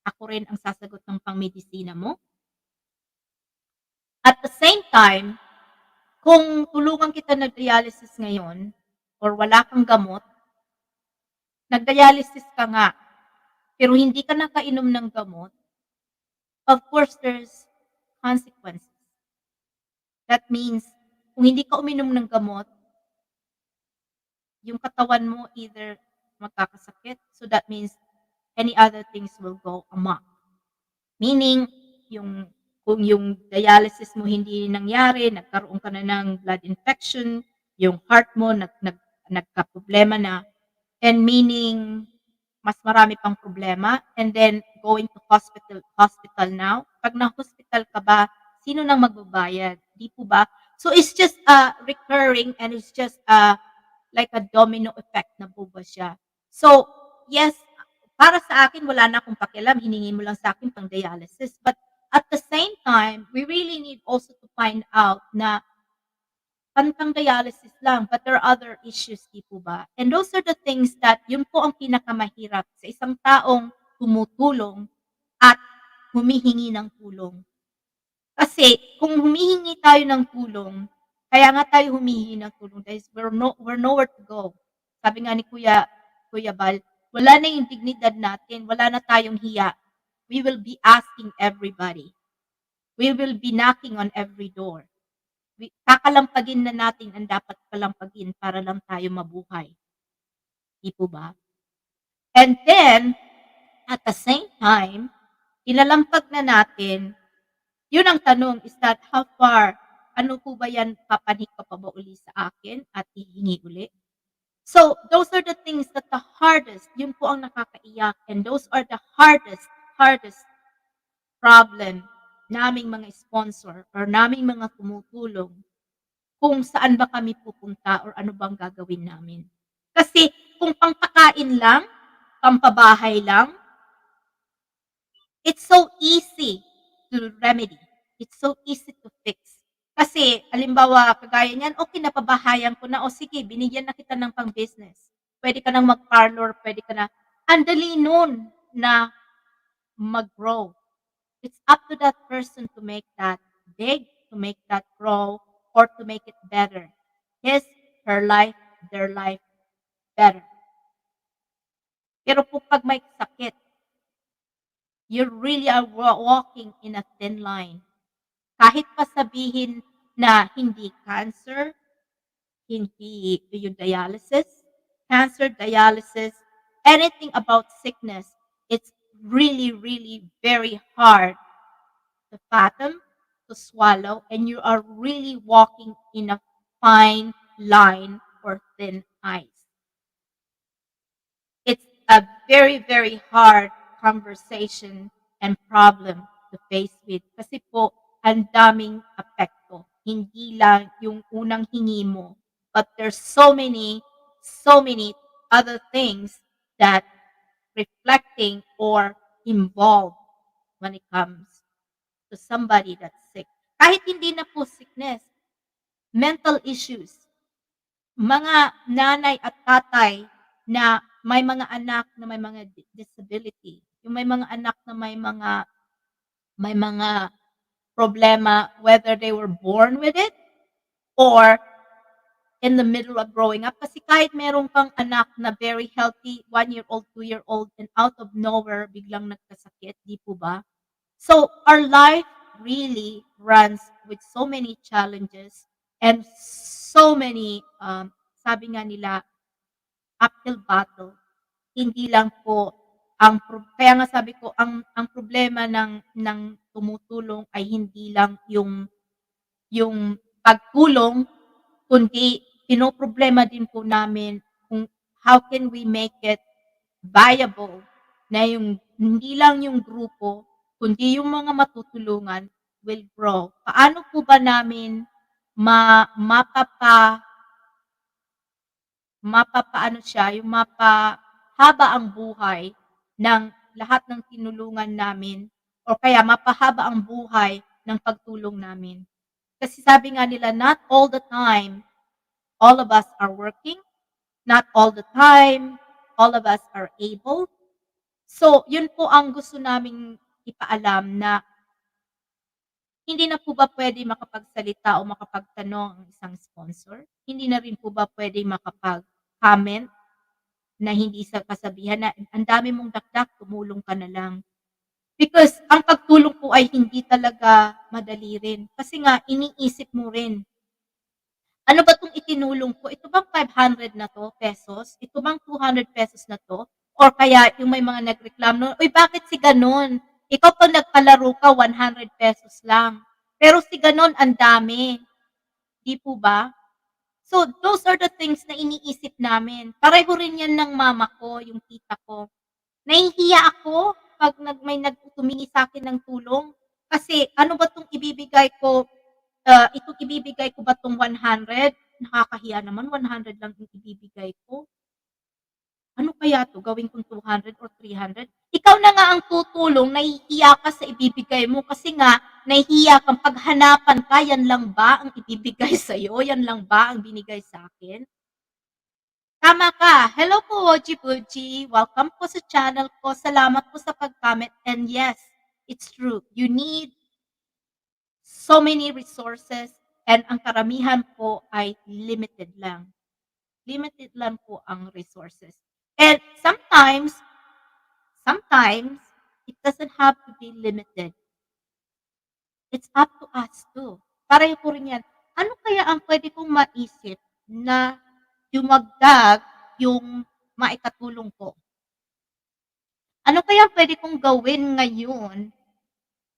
ako rin ang sasagot ng pangmedisina mo? At the same time, kung tulungan kita nag-dialysis ngayon or wala kang gamot, nag-dialysis ka nga, pero hindi ka nakainom ng gamot, of course, there's consequences. That means, kung hindi ka uminom ng gamot, yung katawan mo either magkakasakit, so that means any other things will go amok. Meaning, kung yung dialysis mo hindi nangyari, nagkaroon ka na ng blood infection, yung heart mo nagka-problema na, and meaning, mas marami pang problema, and then going to hospital now. Pag na-hospital ka ba, sino nang magbabayad? Di po ba? So it's just recurring, and it's just like a domino effect na po ba siya. So, yes, para sa akin, wala na akong pakialam, hiningi mo lang sa akin pang dialysis. But at the same time, we really need also to find out na pantang dialysis lang, but there are other issues, di po ba? And those are the things that, yun po ang pinakamahirap sa isang taong tumutulong at humihingi ng tulong. Kasi, kung humihingi tayo ng tulong, kaya nga tayo humihingi ng tulong, dahil we're nowhere to go. Sabi nga ni Kuya Bal, wala na yung dignidad natin, wala na tayong hiya. We will be asking everybody. We will be knocking on every door. Kakalampagin na natin ang dapat kalampagin para lang tayo mabuhay. Di po ba? And then, at the same time, inalampag na natin, yun ang tanong is that how far, ano po ba yan, papanik ka pa ba uli sa akin at hihingi uli? So, those are the things that the hardest, yun po ang nakakaiyak, and those are the hardest problem naming mga sponsor or naming mga tumutulong kung saan ba kami pupunta or ano bang gagawin namin. Kasi kung pangpakain lang, pampabahay lang, it's so easy to remedy. It's so easy to fix. Kasi, alimbawa, kagaya niyan, okay, napabahayan ko na, o sige, binigyan na kita ng pang-business. Pwede ka nang mag-parlor, pwede ka na, andali nun na mag-grow. It's up to that person to make that big, to make that grow, or to make it better. His, her life, their life better. Pero po pag may sakit, you really are walking in a thin line. Kahit pa sabihin na hindi cancer, hindi yung dialysis, cancer, dialysis, anything about sickness, it's really, really very hard to fathom, to swallow, and you are really walking in a fine line or thin ice. It's a very, very hard conversation and problem to face with. Kasi po, ang daming apekto. Hindi lang yung unang hingi mo. But there's so many other things that reflecting or involved when it comes to somebody that's sick. Kahit hindi na po sickness, mental issues. Mga nanay at tatay na may mga anak na may mga disability. Yung may mga anak na may mga problema, whether they were born with it or in the middle of growing up. Kasi kahit meron kang anak na very healthy, 1-year-old, 2-year-old, and out of nowhere, biglang nagkasakit, di po ba? So, our life really runs with so many challenges and so many, sabi nga nila, uphill battle. Hindi lang po kaya nga sabi ko ang problema ng tumutulong ay hindi lang yung pagtulong, kundi pinoproblema din po namin kung how can we make it viable na yung hindi lang yung grupo, kundi yung mga matutulungan will grow. Paano po ba namin mapapaano siya, yung mapahaba ang buhay ng lahat ng tinulungan namin o kaya mapahaba ang buhay ng pagtulong namin. Kasi sabi nga nila, not all the time, all of us are working. Not all the time, all of us are able. So, yun po ang gusto naming ipaalam na hindi na po ba pwede makapagsalita o makapagtanong ang isang sponsor? Hindi na rin po ba pwede makapag-comment na hindi sa kasabihan na ang dami mong dakdak, tumulong ka na lang. Because ang pagtulong po ay hindi talaga madali rin. Kasi nga, iniisip mo rin, ano ba 'tong itinulong ko? Ito bang 500 na 'to, pesos? Ito bang 200 pesos na 'to? Or kaya yung may mga nagreklamo, "Uy, bakit si gano'n? Ikaw 'pag nagpalaro ka 100 pesos lang, pero si gano'n ang dami." 'Di po ba? So, those are the things na iniisip namin. Pareho rin 'yan ng mama ko, yung tita ko. Nahihiya ako 'pag may humingi sa'kin ng tulong. Kasi ano ba 'tong ibibigay ko, itong ibibigay ko ba 'tong 100? Nakakahiya naman 100 lang yung ibibigay ko. Ano kaya 'to, gawin kong 200 or 300? Ikaw na nga ang tutulong, nahihiya ka sa ibibigay mo kasi nga nahihiya kang paghanapan ka, yan lang ba ang ibibigay sa'yo? Yan lang ba ang binigay sa'kin? Tama ka. Hello po, Woji Buji. Welcome po sa channel ko. Salamat po sa pag-comment. And yes, it's true. You need so many resources and ang karamihan po ay limited lang. Limited lang po ang resources. And sometimes, it doesn't have to be limited. It's up to us too. Pareho po rin yan. Ano kaya ang pwede kong maisip na dumagdag yung maikatulong ko? Ano kaya pwede kong gawin ngayon?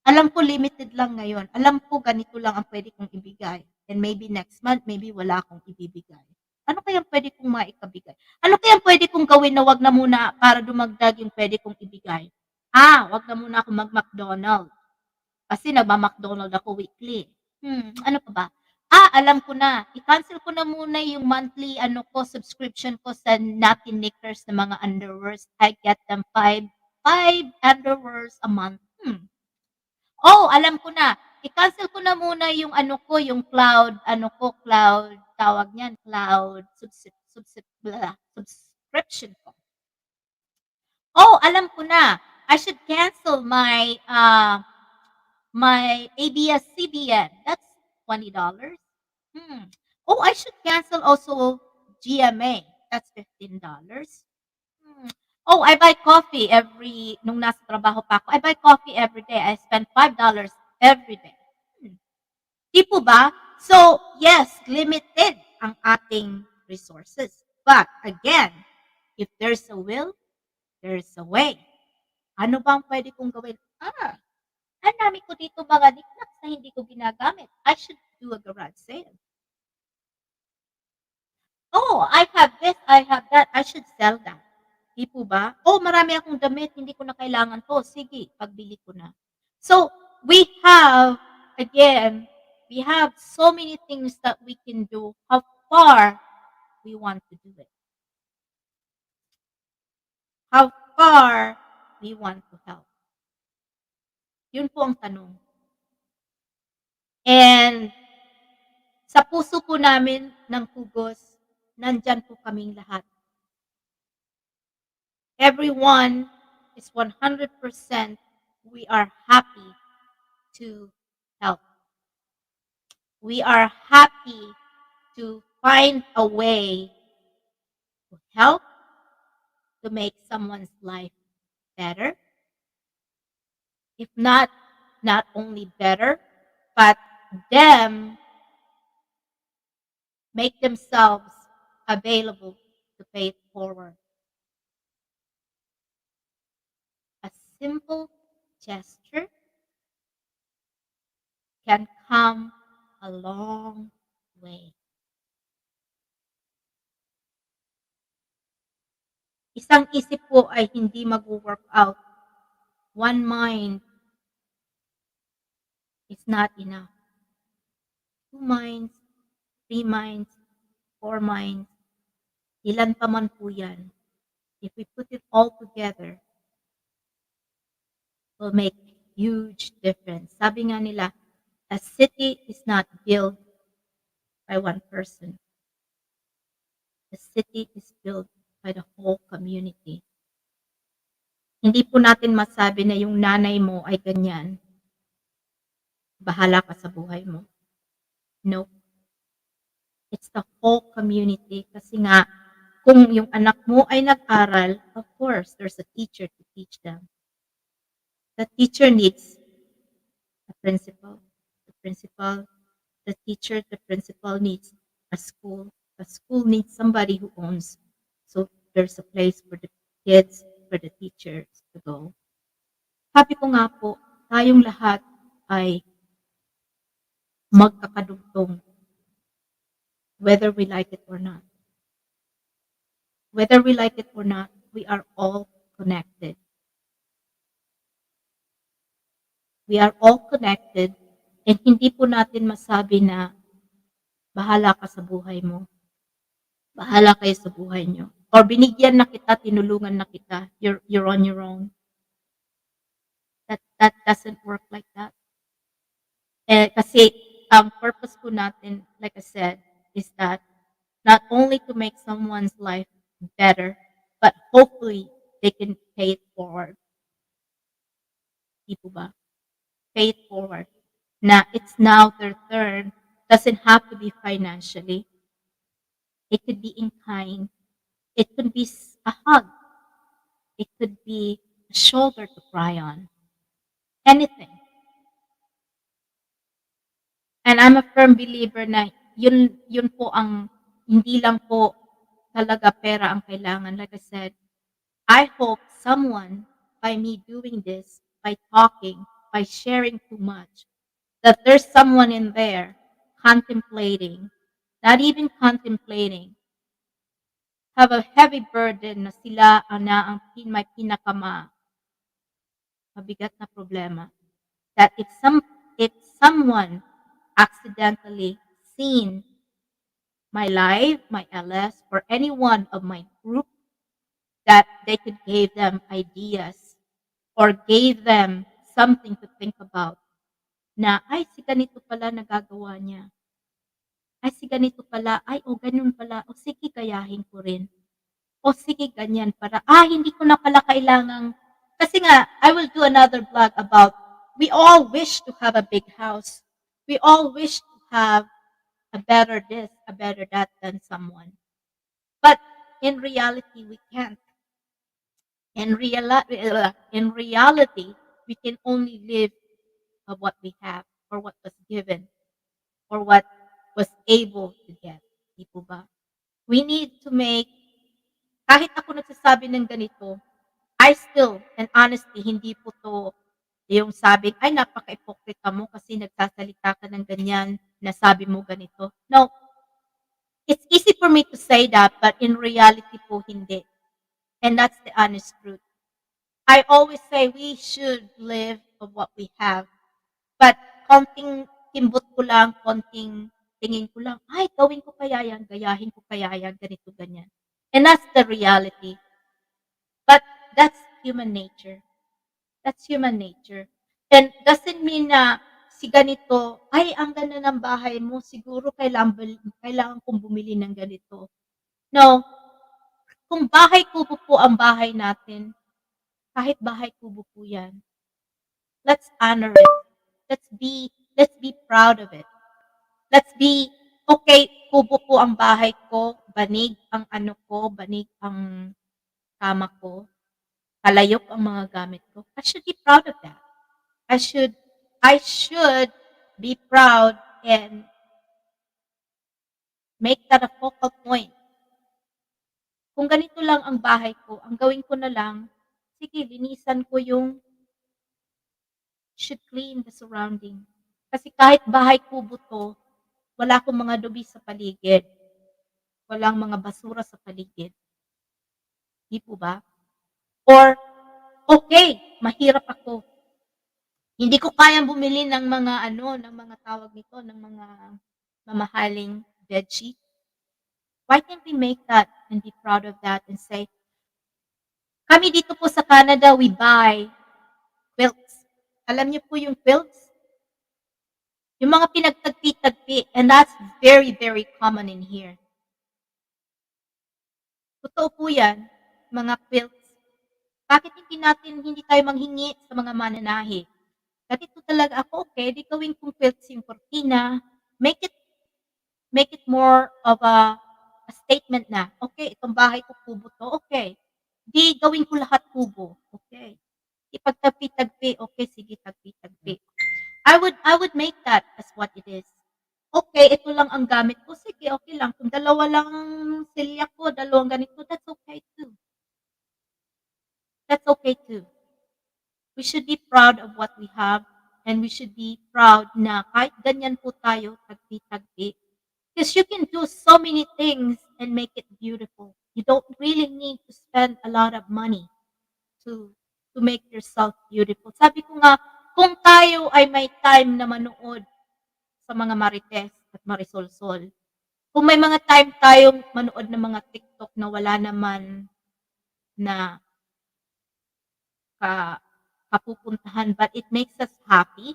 Alam ko limited lang ngayon. Alam ko ganito lang ang pwede kong ibigay. And maybe next month, maybe wala akong ibibigay. Ano kaya pwede kong maikabigay? Ano kaya pwede kong gawin na wag na muna para dumagdag yung pwede kong ibigay? Wag na muna ako mag-McDonald's. Kasi nagma-McDonald's ako weekly. Ano pa ba? Alam ko na. I-cancel ko na muna yung monthly subscription ko sa Natty Knickers na mga underwears. I get them 5 underwears a month. Alam ko na. I-cancel ko na muna yung yung cloud, tawag niyan, cloud subscription ko. Alam ko na. I should cancel my ABS-CBN. That's $20. I should cancel also GMA. That's $15. I buy coffee nung nasa trabaho pa ako, I buy coffee every day. I spend $5 every day. Di po ba? So, yes, limited ang ating resources. But, again, if there's a will, there's a way. Ano bang pwede kong gawin? Ang dami ko dito mga knickknacks na hindi ko ginagamit. I should do a garage sale. I have this, I have that. I should sell that. Di po ba? Marami akong damit, hindi ko na kailangan to. Sige, pagbili ko na. So, we have so many things that we can do. How far we want to do it. How far we want to help. Yun po ang tanong. And sa puso po namin ng Pugos, nandyan po kaming lahat. Everyone is 100%, we are happy to help. We are happy to find a way to help, to make someone's life better. If not only better, but them make themselves available to pay it forward. A simple gesture can come a long way. Isang isip po ay hindi mag-work out. One mind is not enough. 2 minds, 3 minds, 4 minds, ilan pa man po yan. If we put it all together, will make huge difference. Sabi nga nila, A city is not built by one person. The city is built by the whole community. Hindi po natin masabi na yung nanay mo ay ganyan. Bahala ka sa buhay mo. No. It's the whole community. Kasi nga, kung yung anak mo ay nag-aral, of course, there's a teacher to teach them. The teacher needs a principal. The teacher, the principal needs a school. The school needs somebody who owns. So there's a place for the kids, for the teachers to go. Sabi ko nga po, tayong lahat ay magkakadugtong, whether we like it or not. Whether we like it or not, we are all connected. We are all connected, and hindi po natin masabi na bahala ka sa buhay mo. Bahala kayo sa buhay nyo. Or binigyan na kita, tinulungan na kita. You're on your own. That doesn't work like that. Kasi ang purpose po natin, like I said, is that not only to make someone's life better, but hopefully they can pay it forward. Di po ba? Pay it forward. Na it's now their turn. Doesn't have to be financially. It could be in kind. It could be a hug. It could be a shoulder to cry on. Anything. And I'm a firm believer na yun po ang, hindi lang po talaga pera ang kailangan. Like I said, I hope someone, by me doing this, by talking, by sharing too much, that there's someone in there contemplating, not even contemplating, have a heavy burden na sila ang may mabigat na problema. That if someone accidentally seen my live, my LS, or any one of my group, that they could give them ideas or gave them something to think about. Na, ay, si ganito pala nagagawa niya. Ay, si ganito pala, ay, o ganun pala, o sige, gayahin ko rin. O sige, ganyan para, hindi ko na pala kailangang, kasi nga, I will do another vlog about, we all wish to have a big house. We all wish to have a better this, a better that than someone. But in reality, we can't. In reality, we can only live of what we have or what was given or what was able to get. Di po ba? We need to make, kahit ako nagsasabi ng ganito, I still, and honestly, hindi po to yung sabing, ay, napaka-ipokrita mo kasi nagsasalita ka ng ganyan, nasabi mo ganito. No. It's easy for me to say that, but in reality po, hindi. And that's the honest truth. I always say we should live of what we have. But konting kimbot ko lang, konting tingin ko lang, ay, gawin ko kaya yan, gayahin ko kaya yan, ganito, ganyan. And that's the reality. But that's human nature. That's human nature. And doesn't mean na si ganito, ay, ang ganda ng bahay mo, siguro kailangan kong bumili ng ganito. No. Kung bahay kubo po ang bahay natin, kahit bahay kubo po yan, let's honor it. Let's be proud of it. Let's be, okay, kubo po ang bahay ko, banig ang ano ko, banig ang kama ko, kalayok ang mga gamit ko. I should be proud of that. I should be proud and make that a focal point. Kung ganito lang ang bahay ko, ang gawin ko na lang, sige, linisan ko yung, should clean the surrounding. Kasi kahit bahay kubo to, wala akong mga dumi sa paligid. Walang mga basura sa paligid. Di po ba? Or, okay, mahirap ako. Hindi ko kayang bumili ng mga ng mga tawag nito, ng mga mamahaling bedsheet. Why can't we make that and be proud of that and say, kami dito po sa Canada, we buy quilts. Alam niyo po yung quilts? Yung mga pinagtagpi-tagpi, and that's very, very common in here. Totoo po yan, mga quilts. Bakit hindi tayo manghingi sa mga mananahi? Ganito talaga ako, okay, di gawin kong quilts yung cortina, make it more of a statement na, okay, itong bahay ko kubo to, okay. Di gawin ko lahat kubo, okay. Ipagtagpi-tagpi, okay, sige, tagpi-tagpi. I would make that as what it is. Okay, ito lang ang gamit ko, sige, okay lang. Kung dalawa lang ang silya ko, dalawang ganito, that's okay too. That's okay too. We should be proud of what we have, and we should be proud na kahit ganyan po tayo, tagpi-tagpi. Because you can do so many things and make it beautiful. You don't really need to spend a lot of money to make yourself beautiful. Sabi ko nga, kung tayo ay may time na manood sa mga marites at marisolsol, kung may mga time tayong manood ng mga TikTok na wala naman na kapupuntahan, but it makes us happy.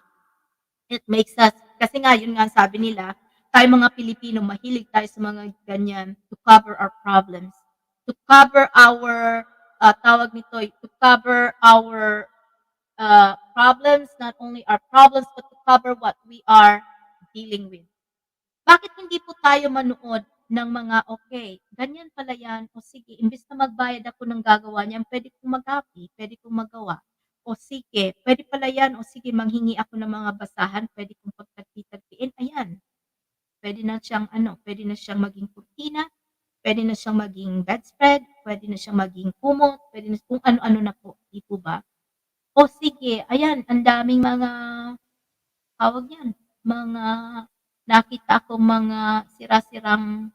It makes us, kasi nga, yun nga ang sabi nila, tayo mga Pilipino, mahilig tayo sa mga ganyan to cover our problems. To cover our, tawag nito, to cover our problems, not only our problems, but to cover what we are dealing with. Bakit hindi po tayo manood ng mga, okay, ganyan pala yan, o sige, imbis na magbayad ako ng gagawa niyan, pwede kong mag-copy, pwede kong magawa. O sige, pwede pala yan, o sige, manghingi ako ng mga basahan, pwede kong pagtagpi-tagpiin, ayan. Pwede na siyang, pwede na siyang maging kurtina, pwede na siyang maging bedspread, pwede na siyang maging kumot, pwede na kung ano-ano na po, di po ba? O sige, ayan, ang daming mga, tawag yan, mga, nakita ko mga sira-sirang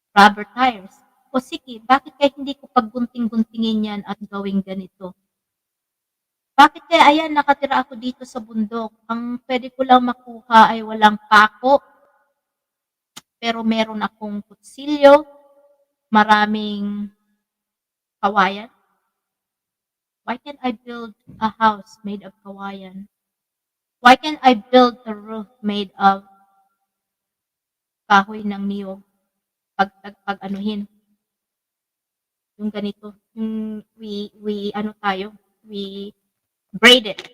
rubber tires. O sige, bakit kaya hindi ko paggunting-guntingin yan at gawing ganito? Bakit kaya, ayan, nakatira ako dito sa bundok. Ang pwede ko lang makuha ay walang pako, pero meron akong kutsilyo, maraming kawayan. Why can't I build a house made of kawayan? Why can't I build a roof made of kahoy ng niyog? Pag-anuhin. Yung ganito. Yung we braid it.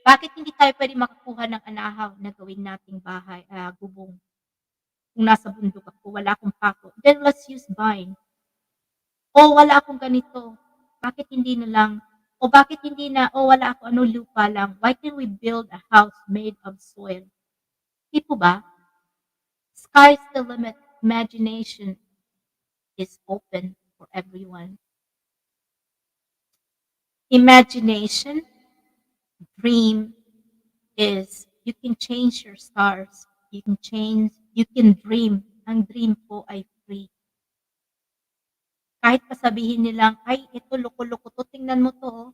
Bakit hindi tayo pwede makakuha ng anahaw na gawin nating bahay, bubong? Kung nasa bundok ako, wala akong pako. Then let's use vine. O wala akong ganito. Bakit hindi na lang? O bakit hindi na, wala ako, lupa lang. Why can't we build a house made of soil? Di po ba? Sky's the limit. Imagination is open for everyone. Imagination, dream is, you can change your stars. You can dream. Ang dream po ay free. Kahit pa sabihin nilang, ay, ito, loko-loko to, tingnan mo to,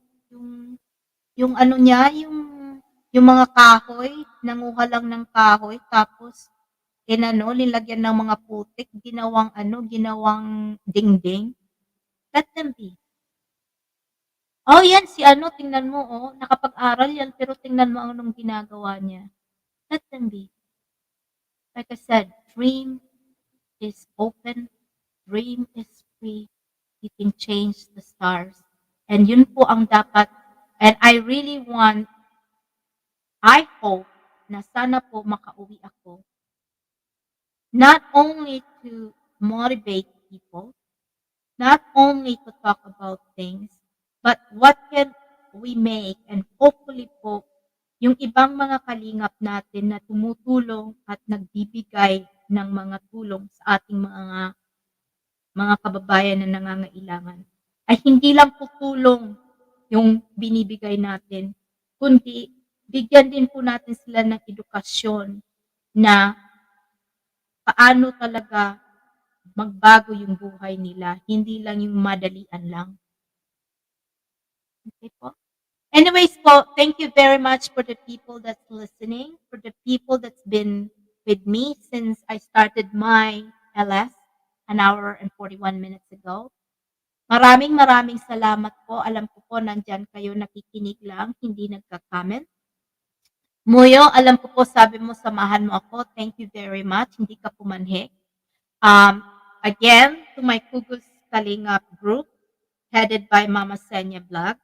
yung ano niya, yung mga kahoy, nanguha lang ng kahoy, tapos, nilagyan ng mga putik, ginawang dingding. Let them be. Oh, yan, si tingnan mo, nakapag-aral yan, pero tingnan mo anong ginagawa niya. Let them be. Like I said, dream is open, dream is free, you can change the stars. And yun po ang dapat, and I hope na sana po makauwi ako, not only to motivate people, not only to talk about things, but what can we make, and hopefully po, yung ibang mga kalingap natin na tumutulong at nagbibigay ng mga tulong sa ating mga kababayan na nangangailangan, ay hindi lang po tulong yung binibigay natin, kundi bigyan din po natin sila ng edukasyon na paano talaga magbago yung buhay nila, hindi lang yung madalian lang. Okay po? Anyways po, thank you very much for the people that's listening, for the people that's been with me since I started my LS an hour and 41 minutes ago. Maraming salamat po. Alam ko po nandyan kayo nakikinig lang, hindi nagka-comment. Muyo, alam ko po sabi mo samahan mo ako. Thank you very much. Hindi ka pumanhik. Again, to my Kugus Kalingap group, headed by Mama Senya Vlog,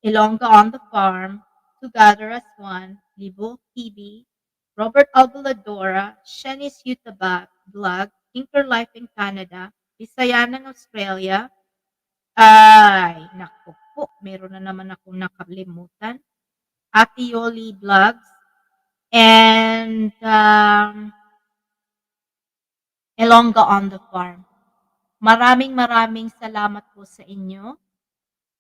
Ilongga on the Farm, Together as One, Libo TV, Robert Albaladora, Shanice Utaba Vlog, Tinker Life in Canada, Bisaya ng Australia. Ay, naku po, meron na naman akong nakalimutan. Ate Yoli Vlogs, and Ilongga on the Farm. Maraming salamat po sa inyo.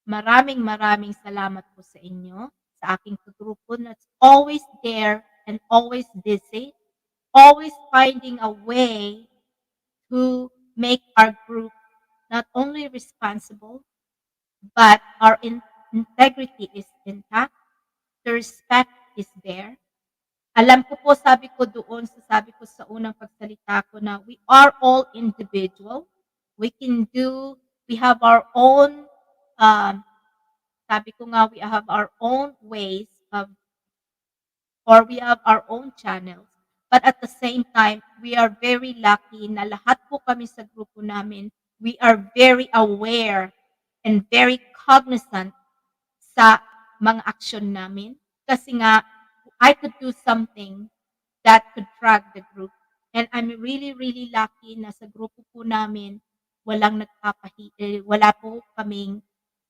Maraming salamat po sa inyo, sa aking grupo that's always there and always busy, always finding a way to make our group not only responsible, but our integrity is intact, the respect is there. Alam ko po, sabi ko sa unang pagsalita ko na we are all individual. We have our own, sabi ko nga, we have our own ways of, or we have our own channels. But at the same time, we are very lucky na lahat po kami sa grupo namin, we are very aware and very cognizant sa mga aksyon namin. Kasi nga, I could do something that could drag the group. And I'm really lucky na sa grupo po namin, wala po kaming,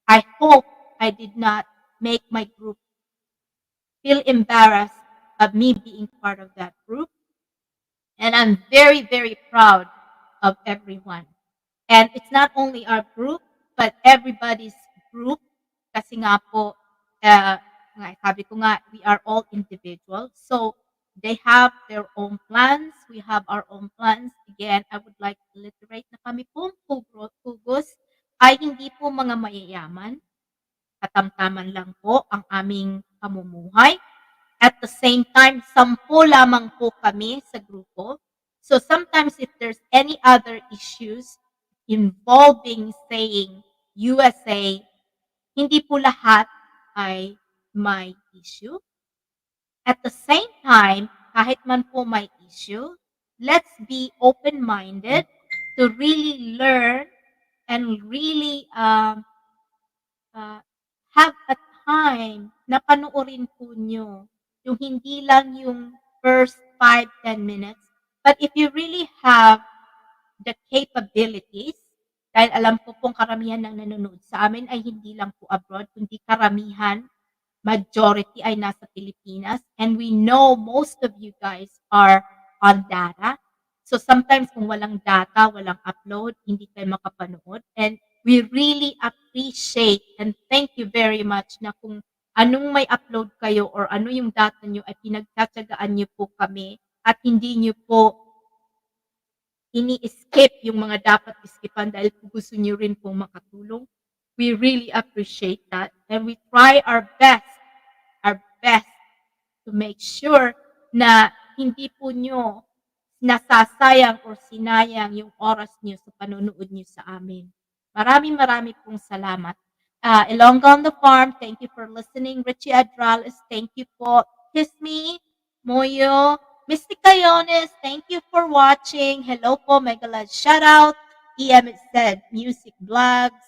I hope I did not make my group feel embarrassed of me being part of that group. And I'm very proud of everyone. And it's not only our group, but everybody's group. Kasi nga po, sabi ko nga, we are all individuals. So, they have their own plans. We have our own plans. Again, I would like to reiterate na kami pong Kugos ay hindi po mga mayayaman. Katamtaman lang po ang aming pamumuhay. At the same time, 10 lamang po kami sa grupo. So sometimes if there's any other issues involving saying USA, hindi po lahat ay may issue. At the same time, kahit man po may issue, let's be open-minded to really learn and really have a time na panoorin po nyo. Yung hindi lang yung first 5-10 minutes. But if you really have the capabilities, dahil alam ko pong karamihan ng nanonood sa amin ay hindi lang po abroad, kundi karamihan, majority ay nasa Pilipinas. And we know most of you guys are on data. So sometimes kung walang data, walang upload, hindi kayo makapanood. And we really appreciate and thank you very much na kung anong may upload kayo or ano yung data nyo ay pinagtsatsagaan nyo po kami at hindi nyo po ini-skip yung mga dapat iskipan dahil po gusto nyo rin pong makatulong. We really appreciate that and we try our best to make sure na hindi po nyo nasasayang or sinayang yung oras nyo sa panonood nyo sa amin. Marami pong salamat. Ilongga on the Farm, thank you for listening. Richie Adrales, thank you po. Kiss Me, Moyo, Mystica Yones, thank you for watching. Hello po, Megalad shoutout. EM it said, Music Vlogs,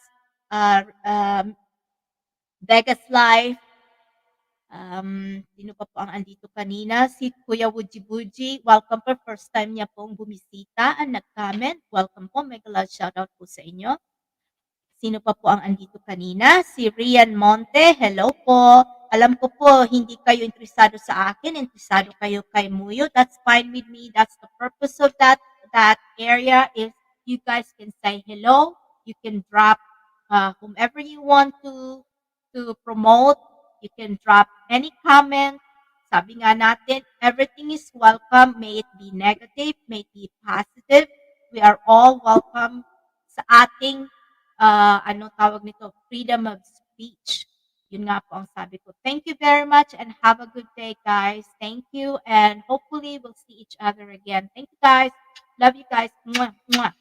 Vegas Life, sino pa po ang andito kanina? Si Kuya Wuji Buji. Welcome po. First time niya pong bumisita and nag-comment. Welcome po. Mega love shoutout po sa inyo. Sino pa po ang andito kanina? Si Rian Monte. Hello po. Alam ko po, hindi kayo interesado sa akin. Interesado kayo kay Muyo. That's fine with me. That's the purpose of that area is you guys can say hello. You can drop whomever you want to promote. You can drop any comment. Sabi nga natin, everything is welcome. May it be negative, may it be positive. We are all welcome sa ating, tawag nito, freedom of speech. Yun nga po ang sabi ko. Thank you very much and have a good day, guys. Thank you and hopefully we'll see each other again. Thank you, guys. Love you guys. Mwah, mwah.